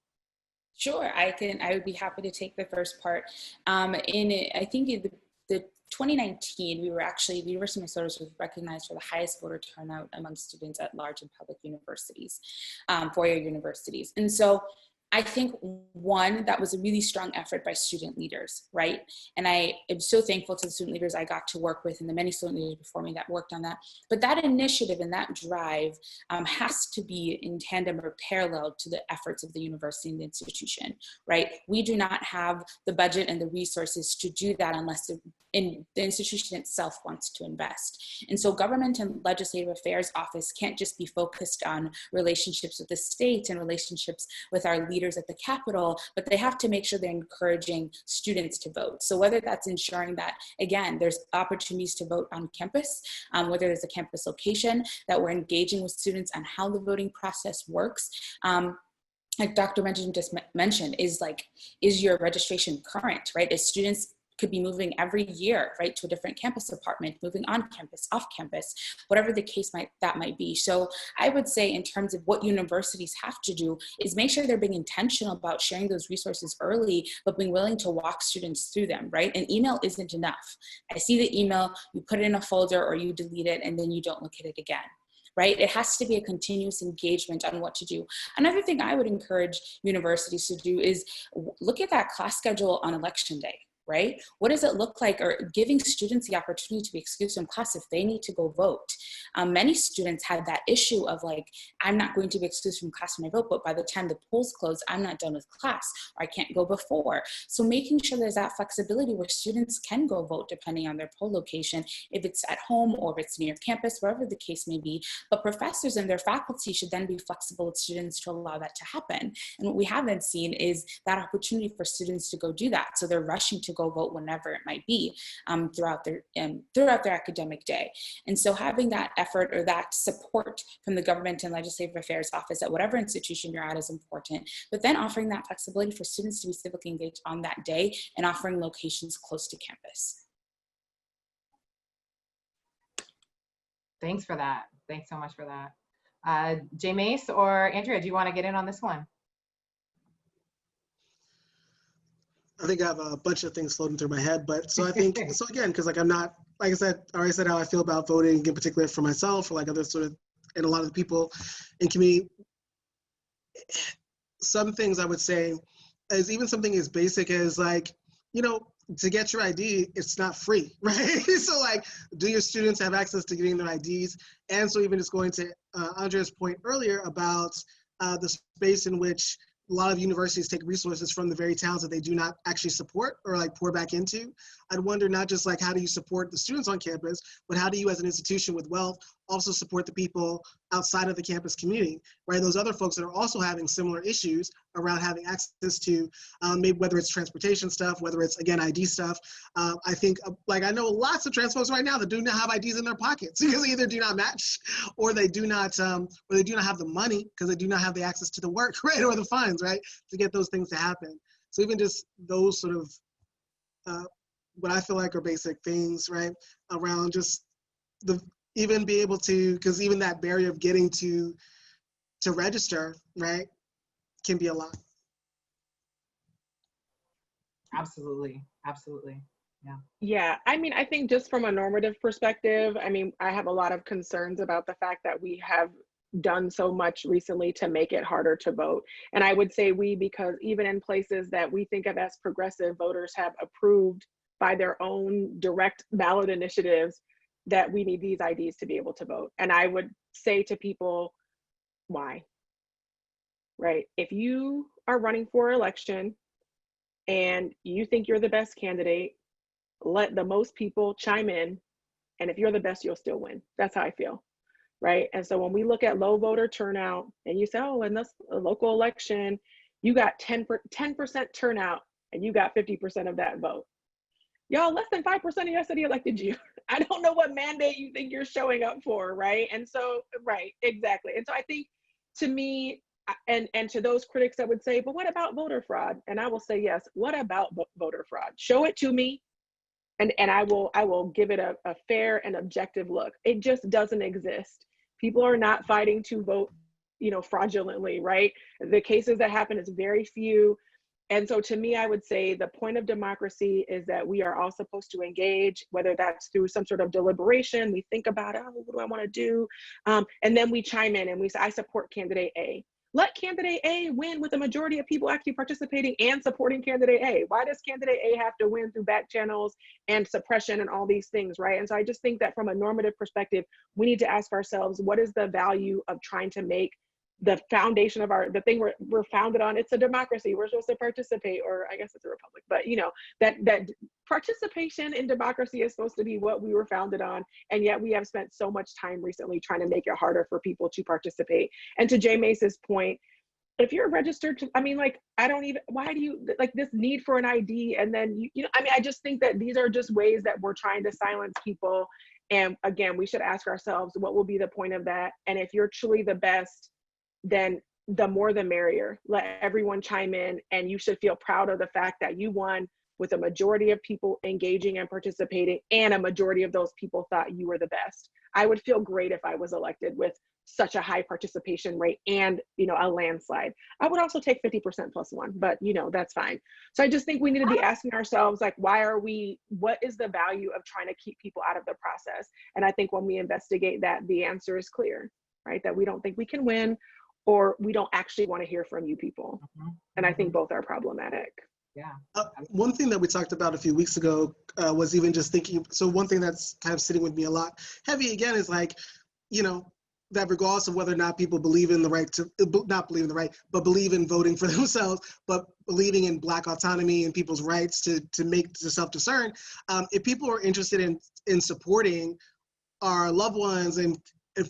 Sure, I would be happy to take the first part. I think in the 2019, the University of Minnesota was recognized for the highest voter turnout among students at large in public universities, four-year universities. And so I think, one, that was a really strong effort by student leaders, right? And I am so thankful to the student leaders I got to work with and the many student leaders before me that worked on that. But that initiative and that drive has to be in tandem or parallel to the efforts of the university and the institution, right? We do not have the budget and the resources to do that unless the institution itself wants to invest. And so government and legislative affairs office can't just be focused on relationships with the state and relationships with our leaders at the Capitol, but they have to make sure they're encouraging students to vote. So whether that's ensuring that, again, there's opportunities to vote on campus, whether there's a campus location, that we're engaging with students on how the voting process works. Like Dr. Benjamin just mentioned, is your registration current, right? As students could be moving every year, right, to a different campus apartment, moving on campus, off campus, whatever the case might be. So I would say in terms of what universities have to do is make sure they're being intentional about sharing those resources early, but being willing to walk students through them, right? And email isn't enough. I see the email, you put it in a folder or you delete it and then you don't look at it again. Right? It has to be a continuous engagement on what to do. Another thing I would encourage universities to do is look at that class schedule on election day. Right? What does it look like? Or giving students the opportunity to be excused from class if they need to go vote. Many students had that issue of like, I'm not going to be excused from class when I vote, but by the time the polls close, I'm not done with class, or I can't go before. So making sure there's that flexibility where students can go vote depending on their poll location, if it's at home or if it's near campus, wherever the case may be. But professors and their faculty should then be flexible with students to allow that to happen. And what we haven't seen is that opportunity for students to go do that. So they're rushing to go vote whenever it might be throughout their academic day. And so having that effort or that support from the government and legislative affairs office at whatever institution you're at is important, but then offering that flexibility for students to be civically engaged on that day and offering locations close to campus. Thanks for that. Thanks so much for that. Mase or Andrea, do you want to get in on this one? I think I have a bunch of things floating through my head, but so I think, so again, because like I'm not, like I said, I already said how I feel about voting in particular for myself or like other sort of, and a lot of the people in community. Some things I would say is even something as basic as like, you know, to get your ID, it's not free, right? So like, do your students have access to getting their IDs? And so even just going to Andrea's point earlier about the space in which a lot of universities take resources from the very towns that they do not actually support or like pour back into. I'd wonder not just like how do you support the students on campus, but how do you as an institution with wealth also support the people outside of the campus community, right? Those other folks that are also having similar issues around having access to maybe whether it's transportation stuff, whether it's again ID stuff. I think like I know lots of trans folks right now that do not have IDs in their pockets because they either do not match or they do not have the money because they do not have the access to the work, right? Or the funds, right? To get those things to happen. So even just those sort of what I feel like are basic things, right? Around just even be able to, because even that barrier of getting to register, right, can be a lot. Absolutely, absolutely, yeah. Yeah, I mean, I think just from a normative perspective, I mean, I have a lot of concerns about the fact that we have done so much recently to make it harder to vote. And I would say because even in places that we think of as progressive, voters have approved by their own direct ballot initiatives that we need these IDs to be able to vote. And I would say to people, why? Right? If you are running for election and you think you're the best candidate, let the most people chime in. And if you're the best, you'll still win. That's how I feel. Right? And so when we look at low voter turnout and you say, oh, in this local election, you got 10% turnout and you got 50% of that vote. Y'all, less than 5% of your city elected you. I don't know what mandate you think you're showing up for, right? And so, right, exactly. And so I think to me, and to those critics that would say, but what about voter fraud? And I will say, yes, what about voter fraud? Show it to me and I will give it a fair and objective look. It just doesn't exist. People are not fighting to vote, you know, fraudulently, right? The cases that happen is very few. And so to me, I would say the point of democracy is that we are all supposed to engage, whether that's through some sort of deliberation. We think about, oh, what do I want to do? And then we chime in and we say, I support candidate A. Let candidate A win with a majority of people actually participating and supporting candidate A. Why does candidate A have to win through back channels and suppression and all these things, right? And so I just think that from a normative perspective, we need to ask ourselves, what is the value of trying to make the foundation of the thing we're founded on? It's a democracy. We're supposed to participate, or I guess it's a republic, but you know, that participation in democracy is supposed to be what we were founded on. And yet we have spent so much time recently trying to make it harder for people to participate. And to Mase's point, if you're registered I mean, like, why do you, like this need for an ID? And then, you know, I mean, I just think that these are just ways that we're trying to silence people. And again, we should ask ourselves, what will be the point of that? And if you're truly the best, then the more the merrier. Let everyone chime in, and you should feel proud of the fact that you won with a majority of people engaging and participating, and a majority of those people thought you were the best. I would feel great if I was elected with such a high participation rate and, you know, a landslide. I would also take 50% plus one, but you know, that's fine. So I just think we need to be asking ourselves, like, what is the value of trying to keep people out of the process? And I think when we investigate that, the answer is clear, right? That we don't think we can win, or we don't actually want to hear from you people. And I think both are problematic. Yeah. One thing that we talked about a few weeks ago was even just thinking, so one thing that's kind of sitting with me a lot heavy again is like, you know, that regardless of whether or not people believe in the right to, not believe in the right, but believe in voting for themselves, but believing in Black autonomy and people's rights to self-discern, if people are interested in supporting our loved ones and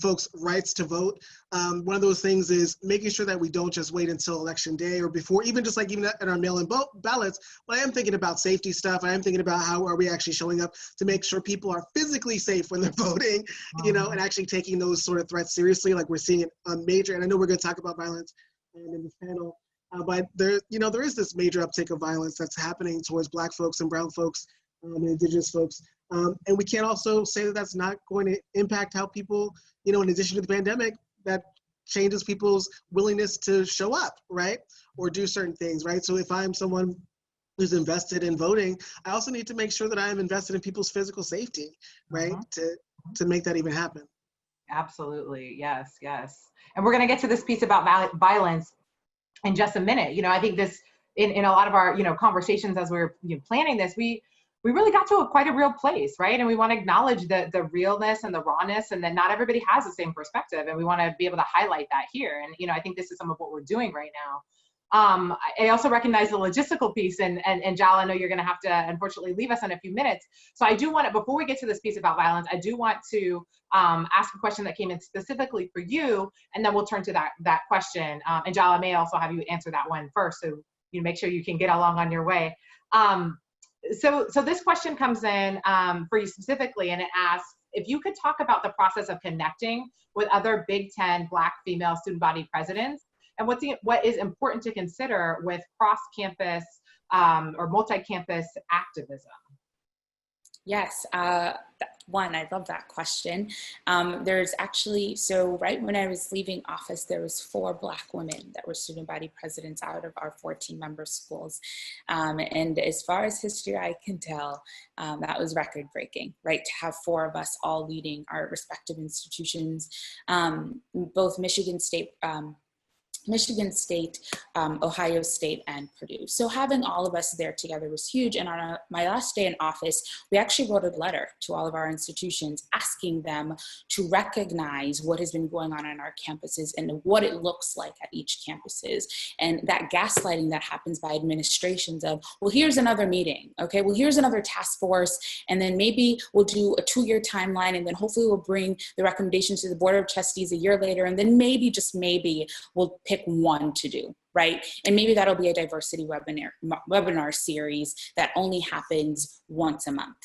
folks' rights to vote, one of those things is making sure that we don't just wait until election day or before, even at our mail-in ballots. But I am thinking about safety stuff. I am thinking about how are we actually showing up to make sure people are physically safe when they're voting, you know, and actually taking those sort of threats seriously, like we're seeing it major. And I know we're going to talk about violence in this panel, but there is this major uptick of violence that's happening towards Black folks and brown folks and Indigenous folks. And we can't also say that that's not going to impact how people, you know, in addition to the pandemic, that changes people's willingness to show up, right? Or do certain things, right? So if I'm someone who's invested in voting, I also need to make sure that I am invested in people's physical safety, right? To make that even happen. Absolutely, yes, yes. And we're gonna get to this piece about violence in just a minute. You know, I think this, in a lot of our, you know, conversations as we were, you know, planning this, we really got to quite a real place, right? And we want to acknowledge the realness and the rawness, and that not everybody has the same perspective. And we want to be able to highlight that here. And, you know, I think this is some of what we're doing right now. I also recognize the logistical piece, and Jael, I know you're going to have to unfortunately leave us in a few minutes. So I do want to, before we get to this piece about violence, I do want to ask a question that came in specifically for you, and then we'll turn to that question. And Jael, I may also have you answer that one first, so you make sure you can get along on your way. So this question comes in for you specifically, and it asks if you could talk about the process of connecting with other Big Ten Black female student body presidents, and what is important to consider with cross-campus or multi-campus activism. Yes, one, I love that question. There's actually, so right when I was leaving office, there was 4 Black women that were student body presidents out of our 14 member schools. And as far as history I can tell, that was record breaking, right? To have 4 of us all leading our respective institutions, both Michigan State, Ohio State, and Purdue. So having all of us there together was huge. And on my last day in office, we actually wrote a letter to all of our institutions asking them to recognize what has been going on our campuses and what it looks like at each campuses. And that gaslighting that happens by administrations of, well, here's another meeting, okay? Well, here's another task force, and then maybe we'll do a 2-year timeline, and then hopefully we'll bring the recommendations to the Board of Trustees a year later, and then maybe, just maybe, we'll pick one to do, right? And maybe that'll be a diversity webinar series that only happens once a month,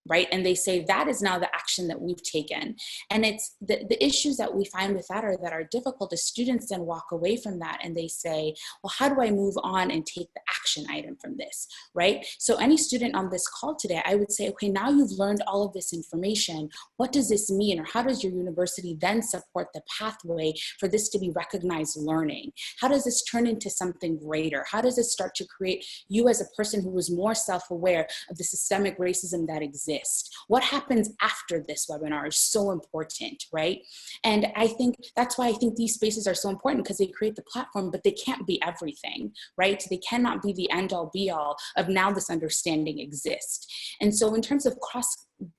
right? And they say that is now the action that we've taken. And it's the issues that we find with that are difficult as students then walk away from that and they say, well, how do I move on and take the action item from this, right? So any student on this call today, I would say, okay, now you've learned all of this information. What does this mean? Or how does your university then support the pathway for this to be recognized learning? How does this turn into something greater? How does this start to create you as a person who is more self-aware of the systemic racism that exists? What happens after this webinar is so important, right? And I think that's why I think these spaces are so important, because they create the platform, but they can't be everything, right? They cannot be the end all be all of now this understanding exists. And so in terms of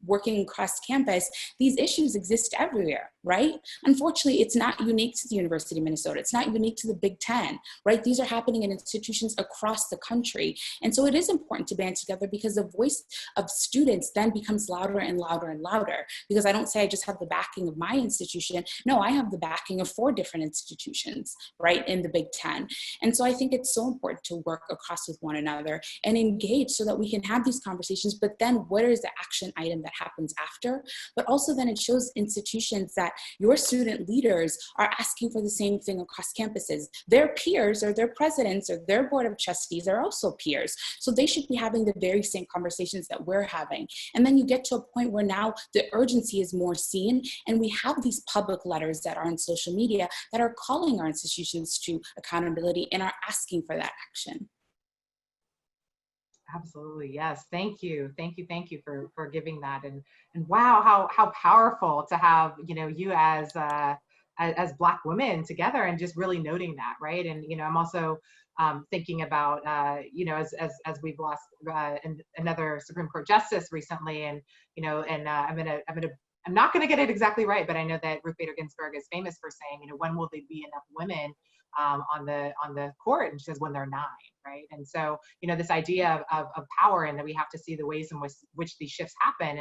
working across campus, these issues exist everywhere, right? Unfortunately, it's not unique to the University of Minnesota. It's not unique to the Big Ten, right? These are happening in institutions across the country. And so it is important to band together, because the voice of students then becomes louder and louder and louder, because I don't say I just have the backing of my institution. No, I have the backing of 4 different institutions, right, in the Big Ten. And so I think it's so important to work across with one another and engage so that we can have these conversations, but then what is the action item item that happens after, but also then it shows institutions that your student leaders are asking for the same thing across campuses. Their peers or their presidents or their board of trustees are also peers. So they should be having the very same conversations that we're having. And then you get to a point where now the urgency is more seen, and we have these public letters that are on social media that are calling our institutions to accountability and are asking for that action. Absolutely, yes. Thank you, thank you, thank you for giving that. And wow, how powerful to have, you know, you as Black women together and just really noting that, right? And you know, I'm also thinking about you know, as we've lost another Supreme Court justice recently, and you know, and I'm not going to get it exactly right, but I know that Ruth Bader Ginsburg is famous for saying, you know, when will there be enough women on the court? And she says, when they're 9, right? And so, you know, this idea of power, and that we have to see the ways in which these shifts happen,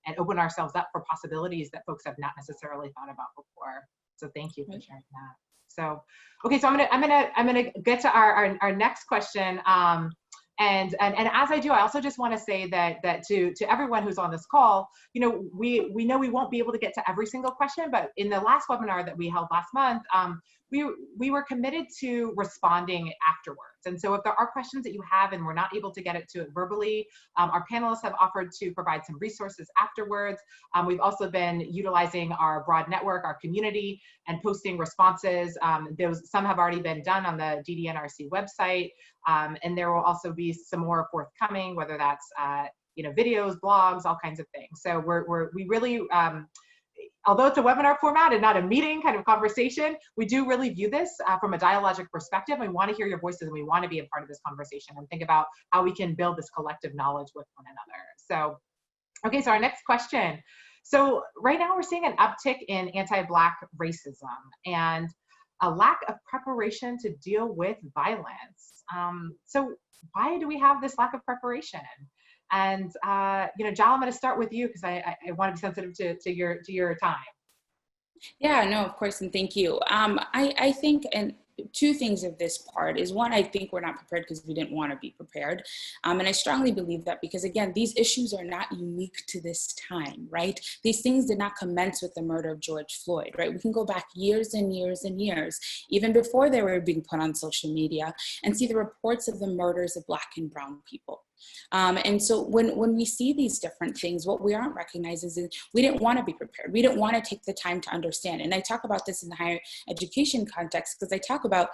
and open ourselves up for possibilities that folks have not necessarily thought about before. So thank you for sharing that. So, okay, so I'm gonna get to our next question. And as I do, I also just want to say that to everyone who's on this call, you know, we know we won't be able to get to every single question, but in the last webinar that we held last month, we were committed to responding afterwards. And so if there are questions that you have and we're not able to get it to it verbally, our panelists have offered to provide some resources afterwards. We've also been utilizing our broad network, our community, and posting responses. Some have already been done on the DDNRC website, and there will also be some more forthcoming, whether that's you know, videos, blogs, all kinds of things. So we really, although it's a webinar format and not a meeting kind of conversation, we do really view this from a dialogic perspective. We want to hear your voices, and we want to be a part of this conversation and think about how we can build this collective knowledge with one another. So, okay, so our next question. So right now we're seeing an uptick in anti-Black racism and a lack of preparation to deal with violence. So why do we have this lack of preparation? And you know, Jael, I'm going to start with you because I want to be sensitive to your time. Yeah, no, of course, and thank you. I think, and two things of this part is, one, I think we're not prepared because we didn't want to be prepared. And I strongly believe that because, again, these issues are not unique to this time, right? These things did not commence with the murder of George Floyd, right? We can go back years and years and years, even before they were being put on social media, and see the reports of the murders of Black and brown people. And so when we see these different things, what we aren't recognizing is we didn't want to be prepared. We didn't want to take the time to understand. And I talk about this in the higher education context because I talk about,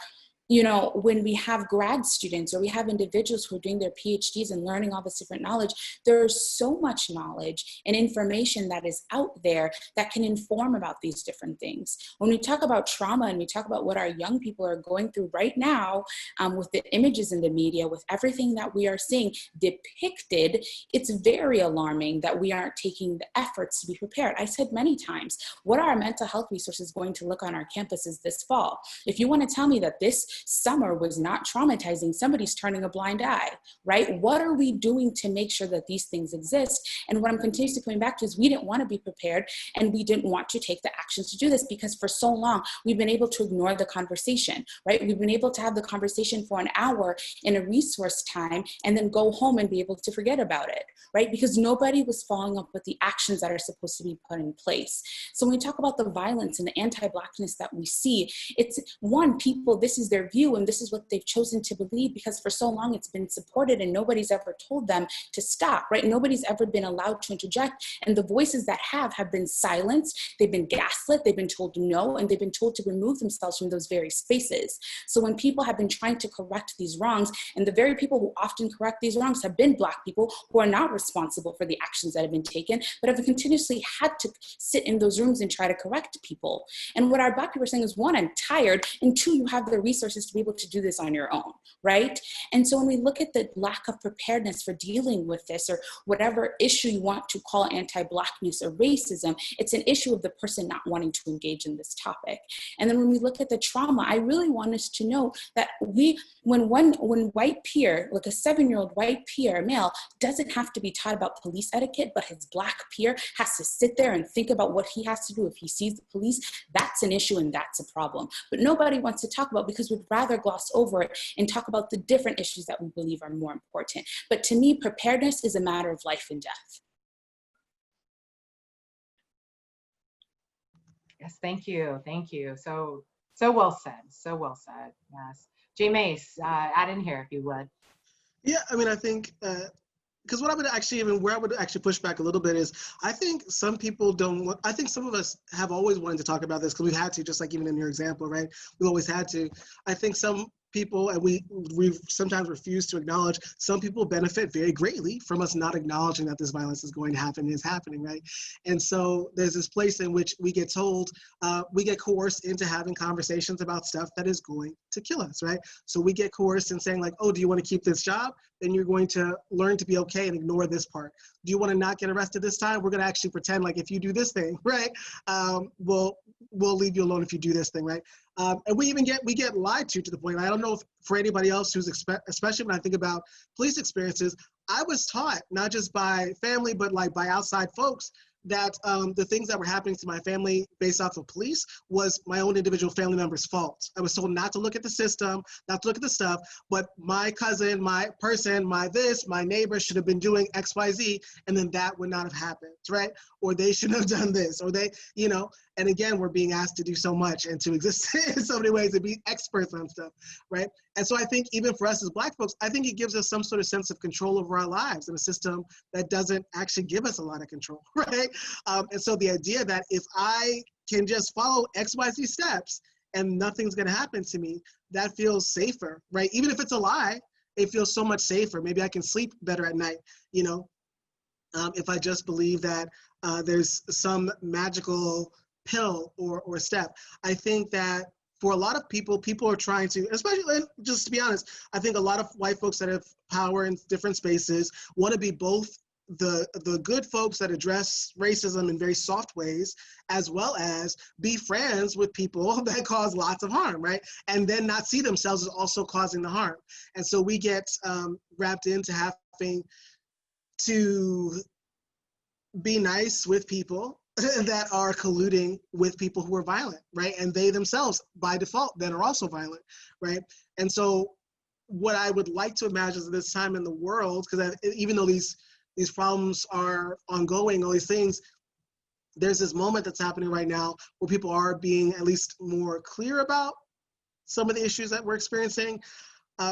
you know, when we have grad students or we have individuals who are doing their PhDs and learning all this different knowledge, there's so much knowledge and information that is out there that can inform about these different things. When we talk about trauma and we talk about what our young people are going through right now, with the images in the media, with everything that we are seeing depicted, it's very alarming that we aren't taking the efforts to be prepared. I said many times, what are our mental health resources going to look on our campuses this fall? If you want to tell me that this summer was not traumatizing, somebody's turning a blind eye, right? What are we doing to make sure that these things exist? And what I'm continuously coming back to is we didn't want to be prepared, and we didn't want to take the actions to do this because for so long we've been able to ignore the conversation, right? We've been able to have the conversation for an hour in a resource time and then go home and be able to forget about it, right? Because nobody was following up with the actions that are supposed to be put in place. So when we talk about the violence and the anti-Blackness that we see, it's one, people, this is their view and this is what they've chosen to believe because for so long it's been supported and nobody's ever told them to stop, right? Nobody's ever been allowed to interject, and the voices that have been silenced, they've been gaslit, they've been told no, and they've been told to remove themselves from those very spaces. So when people have been trying to correct these wrongs, and the very people who often correct these wrongs have been Black people who are not responsible for the actions that have been taken, but have continuously had to sit in those rooms and try to correct people. And what our Black people are saying is, one, I'm tired, and two, you have the resources to be able to do this on your own, right? And so when we look at the lack of preparedness for dealing with this, or whatever issue you want to call anti-Blackness or racism, it's an issue of the person not wanting to engage in this topic. And then when we look at the trauma, I really want us to know that when white peer, like a 7-year-old white peer, male, doesn't have to be taught about police etiquette, but his Black peer has to sit there and think about what he has to do if he sees the police, that's an issue and that's a problem. But nobody wants to talk about, because we'd rather gloss over it and talk about the different issues that we believe are more important. But to me, preparedness is a matter of life and death. Yes, thank you. Thank you. So well said. So well said. Yes. J. Mase, add in here if you would. Yeah, I mean, I think, because what I would actually, even where I would actually push back a little bit is, I think some people don't want, I think some of us have always wanted to talk about this because we've had to, just like even in your example, right? We've always had to. I think some people, and we sometimes refuse to acknowledge, some people benefit very greatly from us not acknowledging that this violence is going to happen, is happening, right? And so there's this place in which we get told, we get coerced into having conversations about stuff that is going to kill us, right? So we get coerced in saying like, oh, do you want to keep this job? Then you're going to learn to be okay and ignore this part. Do you want to not get arrested this time? We're going to actually pretend like if you do this thing, right, we'll leave you alone if you do this thing, right? And we get lied to the point. I don't know if for anybody else who's, especially when I think about police experiences, I was taught, not just by family, but like by outside folks, that the things that were happening to my family based off of police was my own individual family member's fault. I was told not to look at the system, not to look at the stuff, but my cousin, my person, my this, my neighbor should have been doing X, Y, Z, and then that would not have happened, right? Or they shouldn't have done this, or they, you know, and again, we're being asked to do so much and to exist in so many ways, to be experts on stuff, right? And so I think even for us as Black folks, I think it gives us some sort of sense of control over our lives in a system that doesn't actually give us a lot of control, right? And so the idea that if I can just follow XYZ steps and nothing's gonna happen to me, that feels safer, right? Even if it's a lie, it feels so much safer. Maybe I can sleep better at night, you know, if I just believe that there's some magical pill or step. I think that for a lot of people, people are trying to, especially, just to be honest, I think a lot of white folks that have power in different spaces want to be both the good folks that address racism in very soft ways, as well as be friends with people that cause lots of harm, right? And then not see themselves as also causing the harm. And so we get wrapped into having to be nice with people that are colluding with people who are violent, right? And they themselves, by default, then are also violent, right? And so what I would like to imagine is this time in the world, because even though these problems are ongoing, all these things, there's this moment that's happening right now where people are being at least more clear about some of the issues that we're experiencing.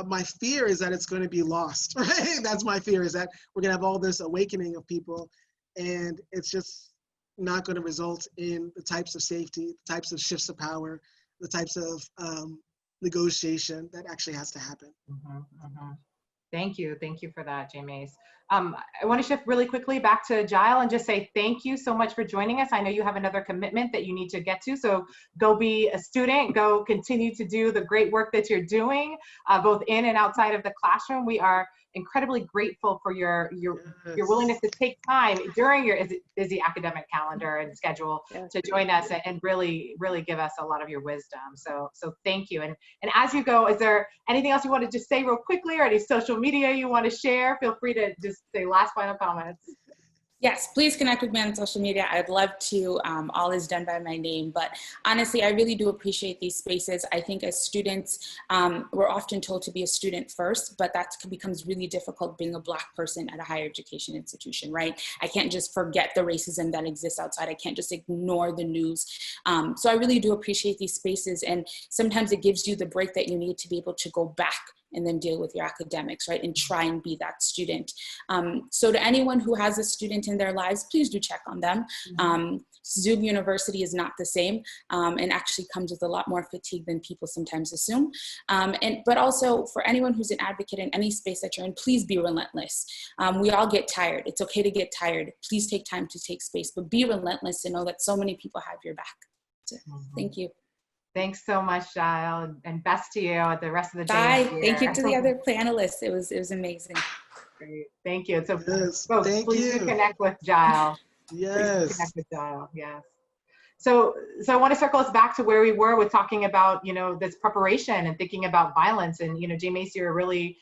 My fear is that it's going to be lost, right? That's my fear, is that we're going to have all this awakening of people, and it's just not going to result in the types of safety, the types of shifts of power, the types of negotiation that actually has to happen. Mm-hmm, mm-hmm. Thank you for that, J. Mase. I want to shift really quickly back to Jael and just say thank you so much for joining us. I know you have another commitment that you need to get to, so go be a student, go continue to do the great work that you're doing, both in and outside of the classroom. We are incredibly grateful for your willingness to take time during your busy academic calendar and schedule to join us and really give us a lot of your wisdom. So thank you. And as you go, is there anything else you want to just say real quickly, or any social media you want to share? Feel free to just say last final comments. Yes, please connect with me on social media. I'd love to. All is done by my name. But honestly, I really do appreciate these spaces. I think as students, we're often told to be a student first, but that becomes really difficult being a Black person at a higher education institution, right? I can't just forget the racism that exists outside. I can't just ignore the news. So I really do appreciate these spaces. And sometimes it gives you the break that you need to be able to go back and then deal with your academics, right? And try and be that student. So to anyone who has a student in their lives, please do check on them. Zoom University is not the same, and actually comes with a lot more fatigue than people sometimes assume. But also for anyone who's an advocate in any space that you're in, please be relentless. We all get tired. It's okay to get tired. Please take time to take space, but be relentless and know that so many people have your back. So, thank you. Thanks so much, Jael, and best to you at the rest of the day. Bye. Thank you to the other panelists. It was amazing. Great. Thank you. So please do connect with Jael. Yes. Connect with Jael. Yes. So I want to circle us back to where we were with talking about, this preparation and thinking about violence. And, J. Mase, you're really,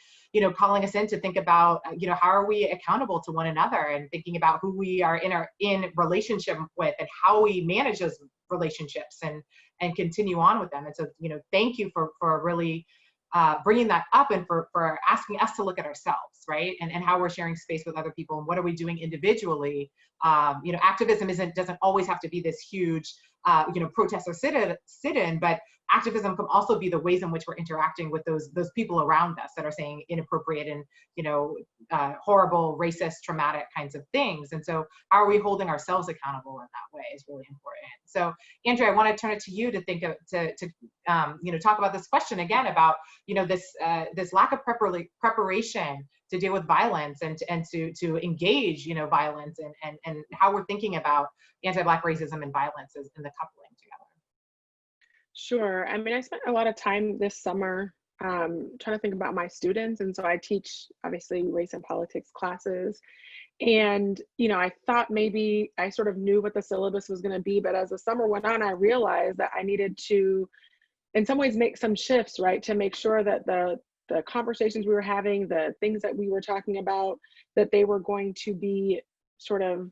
calling us in to think about, how are we accountable to one another, and thinking about who we are in relationship with and how we manage those relationships and continue on with them. And so, thank you for really bringing that up, and for asking us to look at ourselves, right? And how we're sharing space with other people, and what are we doing individually. Activism doesn't always have to be this huge protest or sit in, but activism can also be the ways in which we're interacting with those people around us that are saying inappropriate and horrible, racist, traumatic kinds of things. And so how are we holding ourselves accountable in that way is really important. So Andrea, I want to turn it to you to think of to talk about this question again about this lack of preparation to deal with violence and to engage violence and how we're thinking about anti-Black racism and violence in the coupling together. Sure. I mean, I spent a lot of time this summer trying to think about my students. And so I teach, obviously, race and politics classes. And, I thought maybe I sort of knew what the syllabus was going to be. But as the summer went on, I realized that I needed to, in some ways, make some shifts, right, to make sure that the conversations we were having, the things that we were talking about, that they were going to be sort of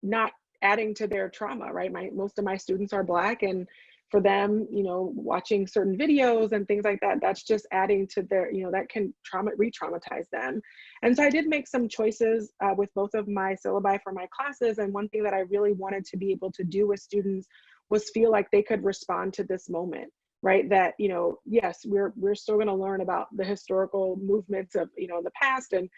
not adding to their trauma, right? Most of my students are Black, and for them, watching certain videos and things like that, that's just adding to their, that can re-traumatize them. And so I did make some choices with both of my syllabi for my classes. And one thing that I really wanted to be able to do with students was feel like they could respond to this moment, right? That, yes, we're still going to learn about the historical movements of, in the past, and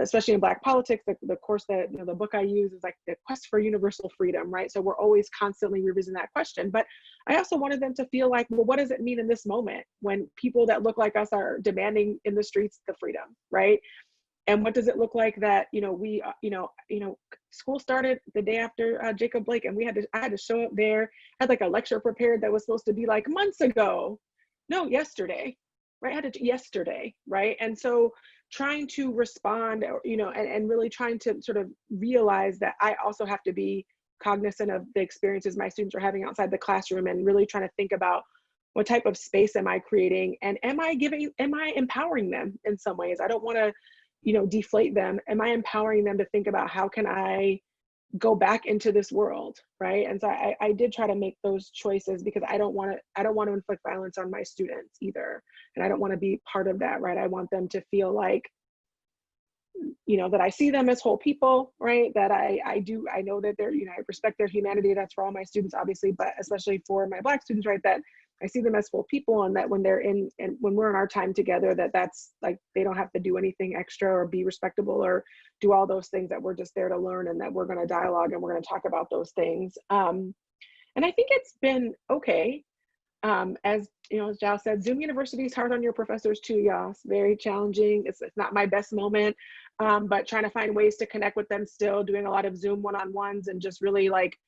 especially in Black politics, the course that, the book I use is like the quest for universal freedom, right? So we're always constantly revisiting that question. But I also wanted them to feel like, well, what does it mean in this moment when people that look like us are demanding in the streets the freedom, right? And what does it look like that, school started the day after Jacob Blake, and I had to show up there, had like a lecture prepared that was supposed to be like months ago. No, yesterday, right? Yesterday, right? And so trying to respond, and really trying to sort of realize that I also have to be cognizant of the experiences my students are having outside the classroom, and really trying to think about what type of space am I creating, and am I empowering them in some ways? I don't want to, deflate them. Am I empowering them to think about how can I go back into this world, right? And so I did try to make those choices, because I don't want to inflict violence on my students either, and I don't want to be part of that, right? I want them to feel like, that I see them as whole people, right? That I know that they're, I respect their humanity. That's for all my students, obviously, but especially for my Black students, right? That I see them as full people, and that when they're in, and when we're in our time together, that's like, they don't have to do anything extra or be respectable or do all those things, that we're just there to learn, and that we're going to dialogue and we're going to talk about those things. And I think it's been okay. As Jael said, Zoom University is hard on your professors too, y'all. It's very challenging. It's not my best moment, but trying to find ways to connect with them still, doing a lot of Zoom one-on-ones, and just really like,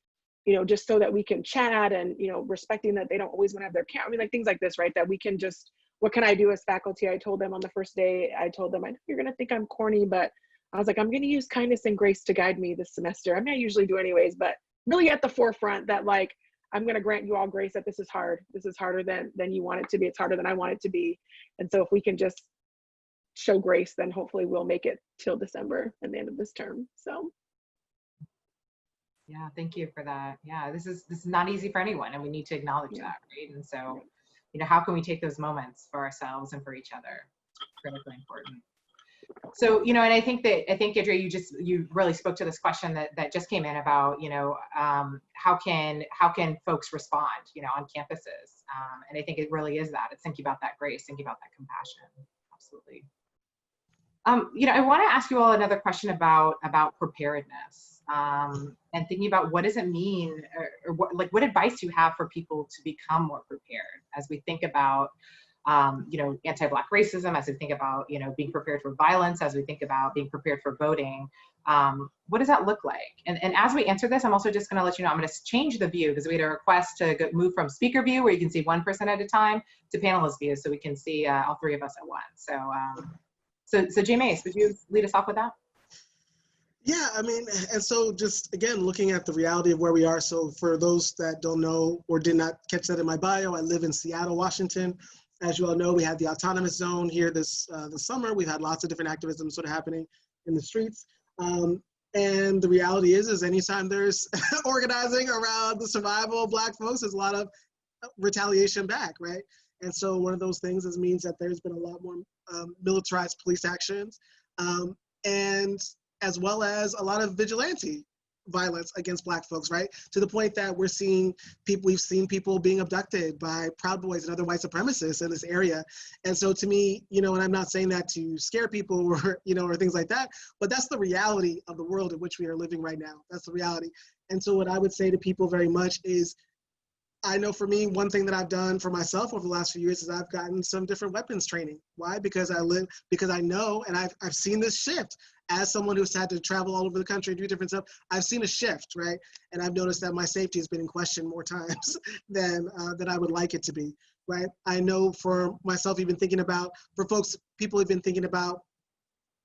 just so that we can chat, and, respecting that they don't always want to have their camera, like things like this, right? That we can just, what can I do as faculty? I told them on the first day, I know you're going to think I'm corny, but I was like, I'm going to use kindness and grace to guide me this semester. I mean, I usually do anyways, but really at the forefront that, like, I'm going to grant you all grace that this is hard. This is harder than you want it to be. It's harder than I want it to be. And so if we can just show grace, then hopefully we'll make it till December and the end of this term. So. Yeah, thank you for that. Yeah, this is not easy for anyone, and we need to acknowledge that, right? And so, how can we take those moments for ourselves and for each other? Critically important. So, and I think Andrea, you really spoke to this question that just came in about, how can folks respond, on campuses? And I think it really is that. It's thinking about that grace, thinking about that compassion. Absolutely. I want to ask you all another question about preparedness, and thinking about what does it mean, or what advice do you have for people to become more prepared as we think about anti-Black racism, as we think about, being prepared for violence, as we think about being prepared for voting. What does that look like? And as we answer this, I'm also just going to let you know, I'm going to change the view, because we had a request to move from speaker view, where you can see one person at a time, to panelist view, so we can see all three of us at once. So Jael, would you lead us off with that? Yeah, I mean, and so just again, looking at the reality of where we are. So for those that don't know or did not catch that in my bio, I live in Seattle, Washington. As you all know, we had the autonomous zone here this summer. We've had lots of different activism sort of happening in the streets. And the reality is anytime there's organizing around the survival of Black folks, there's a lot of retaliation back, right? And so one of those things means that there's been a lot more militarized police actions, and as well as a lot of vigilante violence against Black folks, right? To the point that we've seen people being abducted by Proud Boys and other white supremacists in this area. And so to me, and I'm not saying that to scare people or, or things like that, but that's the reality of the world in which we are living right now. That's the reality. And so what I would say to people very much is, I know for me, one thing that I've done for myself over the last few years is I've gotten some different weapons training. Why? Because I know, and I've seen this shift as someone who's had to travel all over the country and do different stuff. I've seen a shift, right? And I've noticed that my safety has been in question more times than I would like it to be, right? I know for myself, even thinking about, for folks, people have been thinking about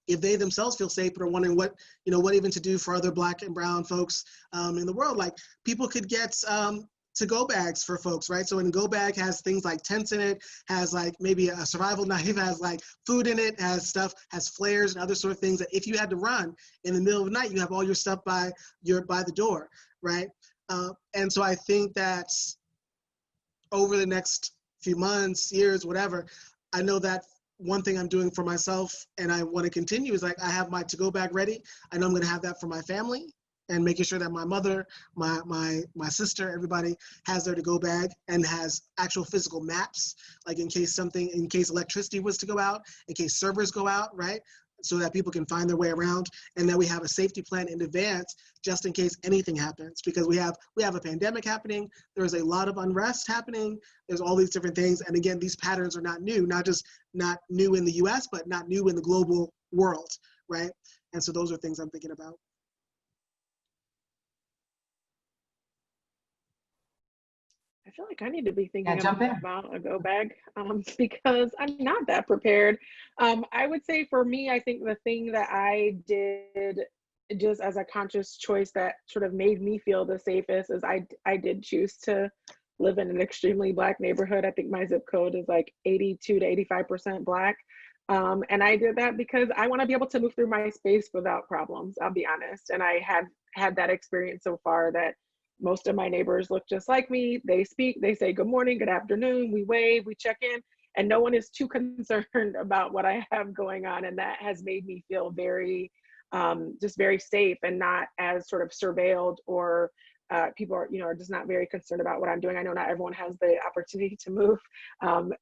if they themselves feel safe, but are wondering what even to do for other Black and brown folks in the world. Like, people could get to-go bags for folks, right? So, a go bag has things like tents in it, has like maybe a survival knife, has like food in it, has flares and other sort of things that if you had to run in the middle of the night, you have all your stuff by the door, right? And so I think that over the next few months, years, whatever, I know that one thing I'm doing for myself and I want to continue is, like, I have my to-go bag ready. I know I'm going to have that for my family, and making sure that my mother, my sister, everybody has their to-go bag and has actual physical maps, like in case electricity was to go out, in case servers go out, right? So that people can find their way around, and that we have a safety plan in advance just in case anything happens, because we have a pandemic happening. There's a lot of unrest happening. There's all these different things. And again, these patterns are not new, not new in the US, but not new in the global world, right? And so those are things I'm thinking about. I feel like I need to be thinking jump in. about a go bag because I'm not that prepared. I would say for me, I think the thing that I did just as a conscious choice that sort of made me feel the safest is I did choose to live in an extremely Black neighborhood. I think my zip code is like 82 to 85% Black. And I did that because I want to be able to move through my space without problems, I'll be honest. And I have had that experience so far that most of my neighbors look just like me. They speak, they say good morning, good afternoon, we wave, we check in, and no one is too concerned about what I have going on. And that has made me feel very, just very safe and not as sort of surveilled, or people are just not very concerned about what I'm doing. I know not everyone has the opportunity to move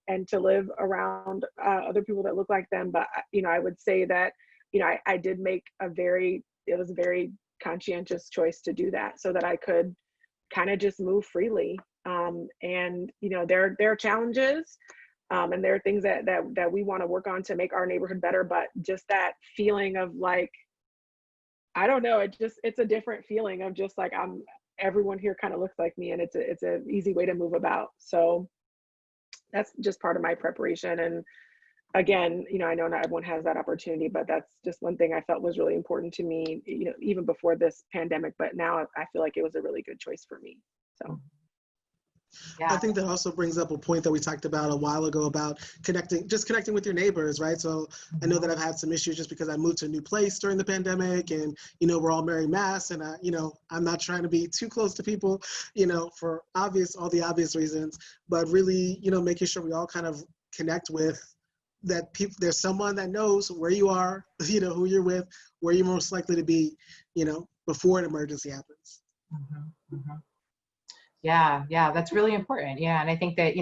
and to live around other people that look like them. But, I would say that, I did make it was a very conscientious choice to do that so that I could kind of just move freely. And there are challenges and there are things that we want to work on to make our neighborhood better, but just that feeling of like, I don't know, it's a different feeling of just like, everyone here kind of looks like me, and it's an easy way to move about. So that's just part of my preparation. And again, I know not everyone has that opportunity, but that's just one thing I felt was really important to me, even before this pandemic, but now I feel like it was a really good choice for me. So. Yeah. I think that also brings up a point that we talked about a while ago about connecting with your neighbors, right? So I know that I've had some issues just because I moved to a new place during the pandemic, and, we're all married Mase, and I'm not trying to be too close to people, for all the obvious reasons, but really, making sure we all kind of connect with that there's someone that knows where you are, who you're with, where you're most likely to be, before an emergency happens. Mm-hmm. Mm-hmm. Yeah, that's really important. Yeah, and I think that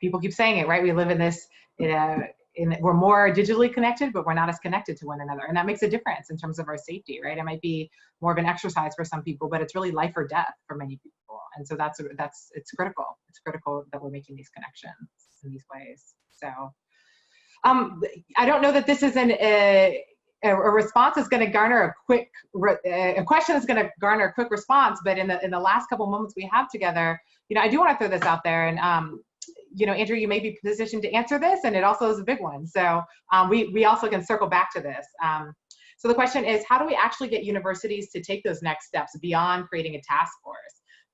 people keep saying it, right? We live in this, we're more digitally connected, but we're not as connected to one another, and that makes a difference in terms of our safety, right? It might be more of an exercise for some people, but it's really life or death for many people, and so it's critical. It's critical that we're making these connections in these ways. So, I don't know that this is a response is going to garner a question is going to garner a quick response, but in the last couple moments we have together, I do want to throw this out there, and Andrew, you may be positioned to answer this, and it also is a big one. So we also can circle back to this. So the question is, how do we actually get universities to take those next steps beyond creating a task force?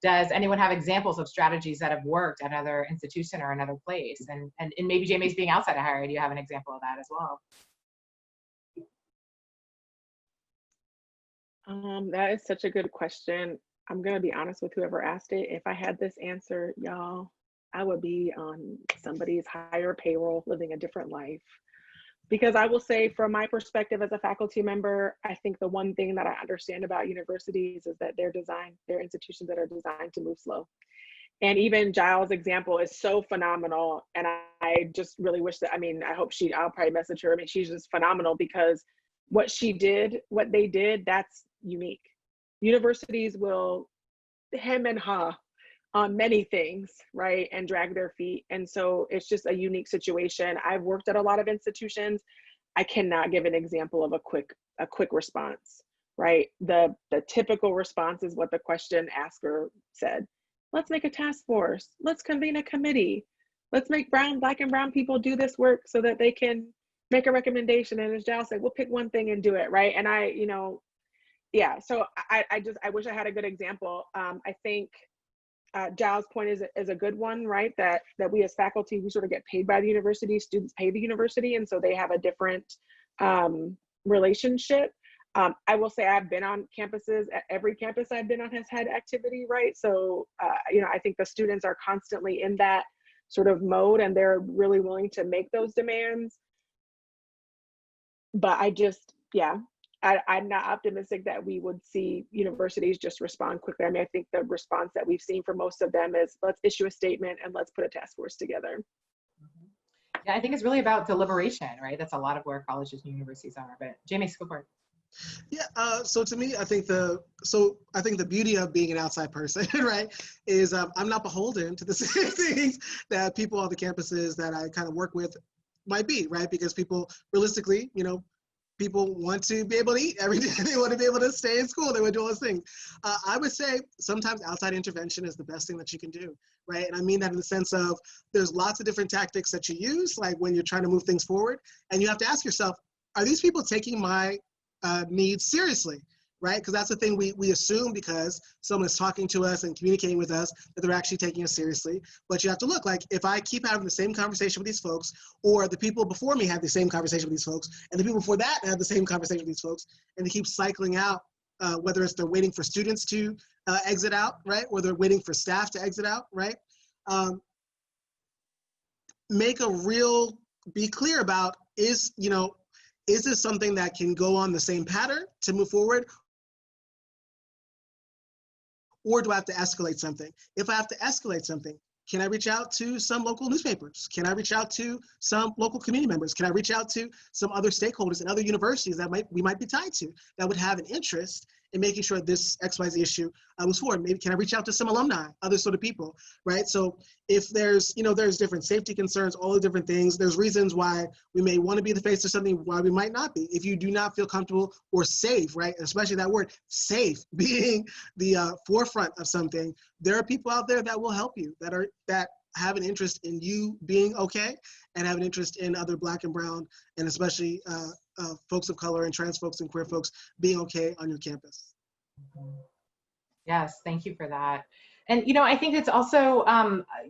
Does anyone have examples of strategies that have worked at another institution or another place? And maybe Jame's being outside of higher, do you have an example of that as well? That is such a good question. I'm going to be honest with whoever asked it. If I had this answer, y'all, I would be on somebody's higher payroll, living a different life. Because I will say, from my perspective as a faculty member, I think the one thing that I understand about universities is that they're institutions that are designed to move slow. And even Jael's example is so phenomenal. And I just really wish that, I mean, I'll probably message her. I mean, she's just phenomenal, because what they did, that's unique. Universities will hem and haw on many things, right, and drag their feet. And so it's just a unique situation. I've worked at a lot of institutions. I cannot give an example of a quick response, right? The typical response is what the question asker said. Let's make a task force. Let's convene a committee. Let's make Black and brown people do this work so that they can make a recommendation. And as Jael said, we'll pick one thing and do it, right? And so I wish I had a good example. I think Jael's point is a good one, right? That we as faculty, we sort of get paid by the university, students pay the university, and so they have a different relationship. I will say I've been on campuses, every campus I've been on has had activity, right? So, I think the students are constantly in that sort of mode, and they're really willing to make those demands. But I'm not optimistic that we would see universities just respond quickly. I mean, I think the response that we've seen for most of them is, let's issue a statement and let's put a task force together. Yeah, I think it's really about deliberation, right? That's a lot of where colleges and universities are. But Jamie, go for it. Yeah. So to me, I think the beauty of being an outside person, right, is I'm not beholden to the same things that people on the campuses that I kind of work with might be, right? Because people, realistically, people want to be able to eat every day. They want to be able to stay in school. They want to do all those things. I would say sometimes outside intervention is the best thing that you can do, right? And I mean that in the sense of there's lots of different tactics that you use, like when you're trying to move things forward, and you have to ask yourself, are these people taking my needs seriously, right? Because that's the thing we assume, because someone is talking to us and communicating with us, that they're actually taking us seriously. But you have to look, like, if I keep having the same conversation with these folks, or the people before me had the same conversation with these folks, and the people before that had the same conversation with these folks, and they keep cycling out, whether it's they're waiting for students to exit out, right? Or they're waiting for staff to exit out, right? Be clear about, is this something that can go on the same pattern to move forward? Or do I have to escalate something? If I have to escalate something, can I reach out to some local newspapers? Can I reach out to some local community members? Can I reach out to some other stakeholders and other universities that we might be tied to, that would have an interest in making sure this XYZ issue moves forward? Maybe can I reach out to some alumni, other sort of people, right? So if there's different safety concerns, all the different things, there's reasons why we may want to be the face of something, why we might not be. If you do not feel comfortable or safe, right? Especially that word, safe, being the forefront of something, there are people out there that will help you, that have an interest in you being okay, and have an interest in other Black and brown, and especially folks of color and trans folks and queer folks being okay on your campus. Yes, thank you for that. And I think it's also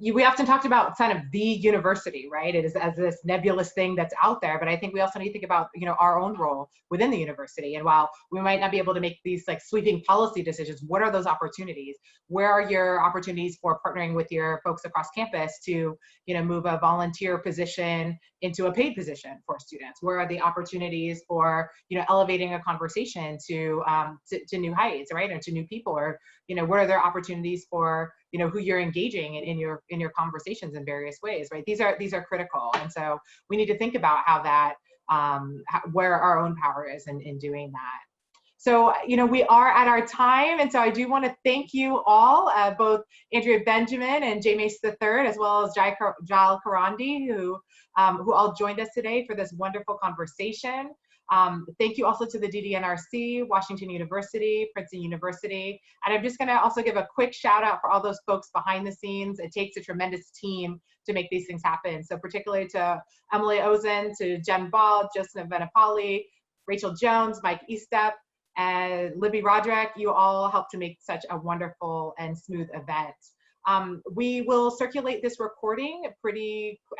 we often talked about kind of the university, right? It is as this nebulous thing that's out there, but I think we also need to think about our own role within the university. And while we might not be able to make these like sweeping policy decisions, what are those opportunities? Where are your opportunities for partnering with your folks across campus to move a volunteer position into a paid position for students? Where are the opportunities for elevating a conversation to new heights, right, or to new people? Or what are there opportunities for who you're engaging in your conversations in various ways, right? These are critical, and so we need to think about how that where our own power is in doing that. So we are at our time, and so I do want to thank you all, both Andrea Benjamin and Mase III, as well as Jael Kerandi, who all joined us today for this wonderful conversation. Thank you also to the DDNRC, Washington University, Princeton University. And I'm just gonna also give a quick shout out for all those folks behind the scenes. It takes a tremendous team to make these things happen. So particularly to Emily Ozen, to Jen Ball, Joseph Venapali, Rachel Jones, Mike Estep, and Libby Roderick, you all helped to make such a wonderful and smooth event. We will circulate this recording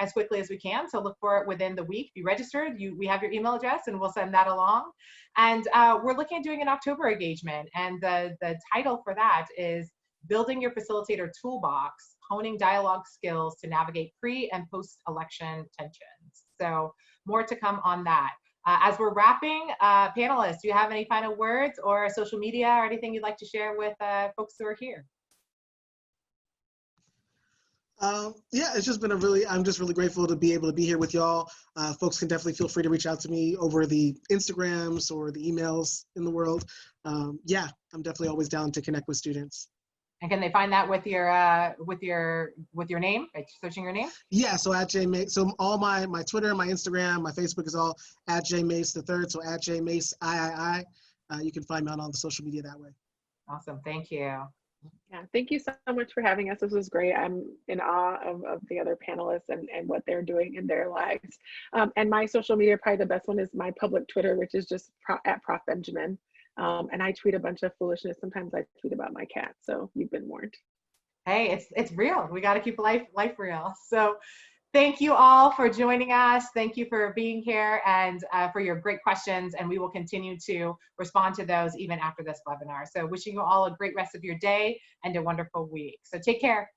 as quickly as we can, so look for it within the week. Be registered. We have your email address, and we'll send that along. And we're looking at doing an October engagement, and the title for that is Building Your Facilitator Toolbox, Honing Dialogue Skills to Navigate Pre- and Post-Election Tensions. So more to come on that. As we're wrapping, panelists, do you have any final words or social media or anything you'd like to share with folks who are here? Yeah, it's just been I'm just really grateful to be able to be here with y'all. Folks can definitely feel free to reach out to me over the Instagrams or the emails in the world. Yeah, I'm definitely always down to connect with students. And can they find that with your name, by searching your name? Yeah, so at @JMase. So all my Twitter, my Instagram, my Facebook is all @JMase the third. So @JMase III. You can find me on all the social media that way. Awesome, thank you. Yeah, thank you so much for having us. This was great. I'm in awe of the other panelists and what they're doing in their lives. And my social media, probably the best one is my public Twitter, which is just @Prof Benjamin. And I tweet a bunch of foolishness. Sometimes I tweet about my cat, so you've been warned. Hey, it's real. We got to keep life real. So thank you all for joining us. Thank you for being here and for your great questions. And we will continue to respond to those even after this webinar. So wishing you all a great rest of your day and a wonderful week. So take care.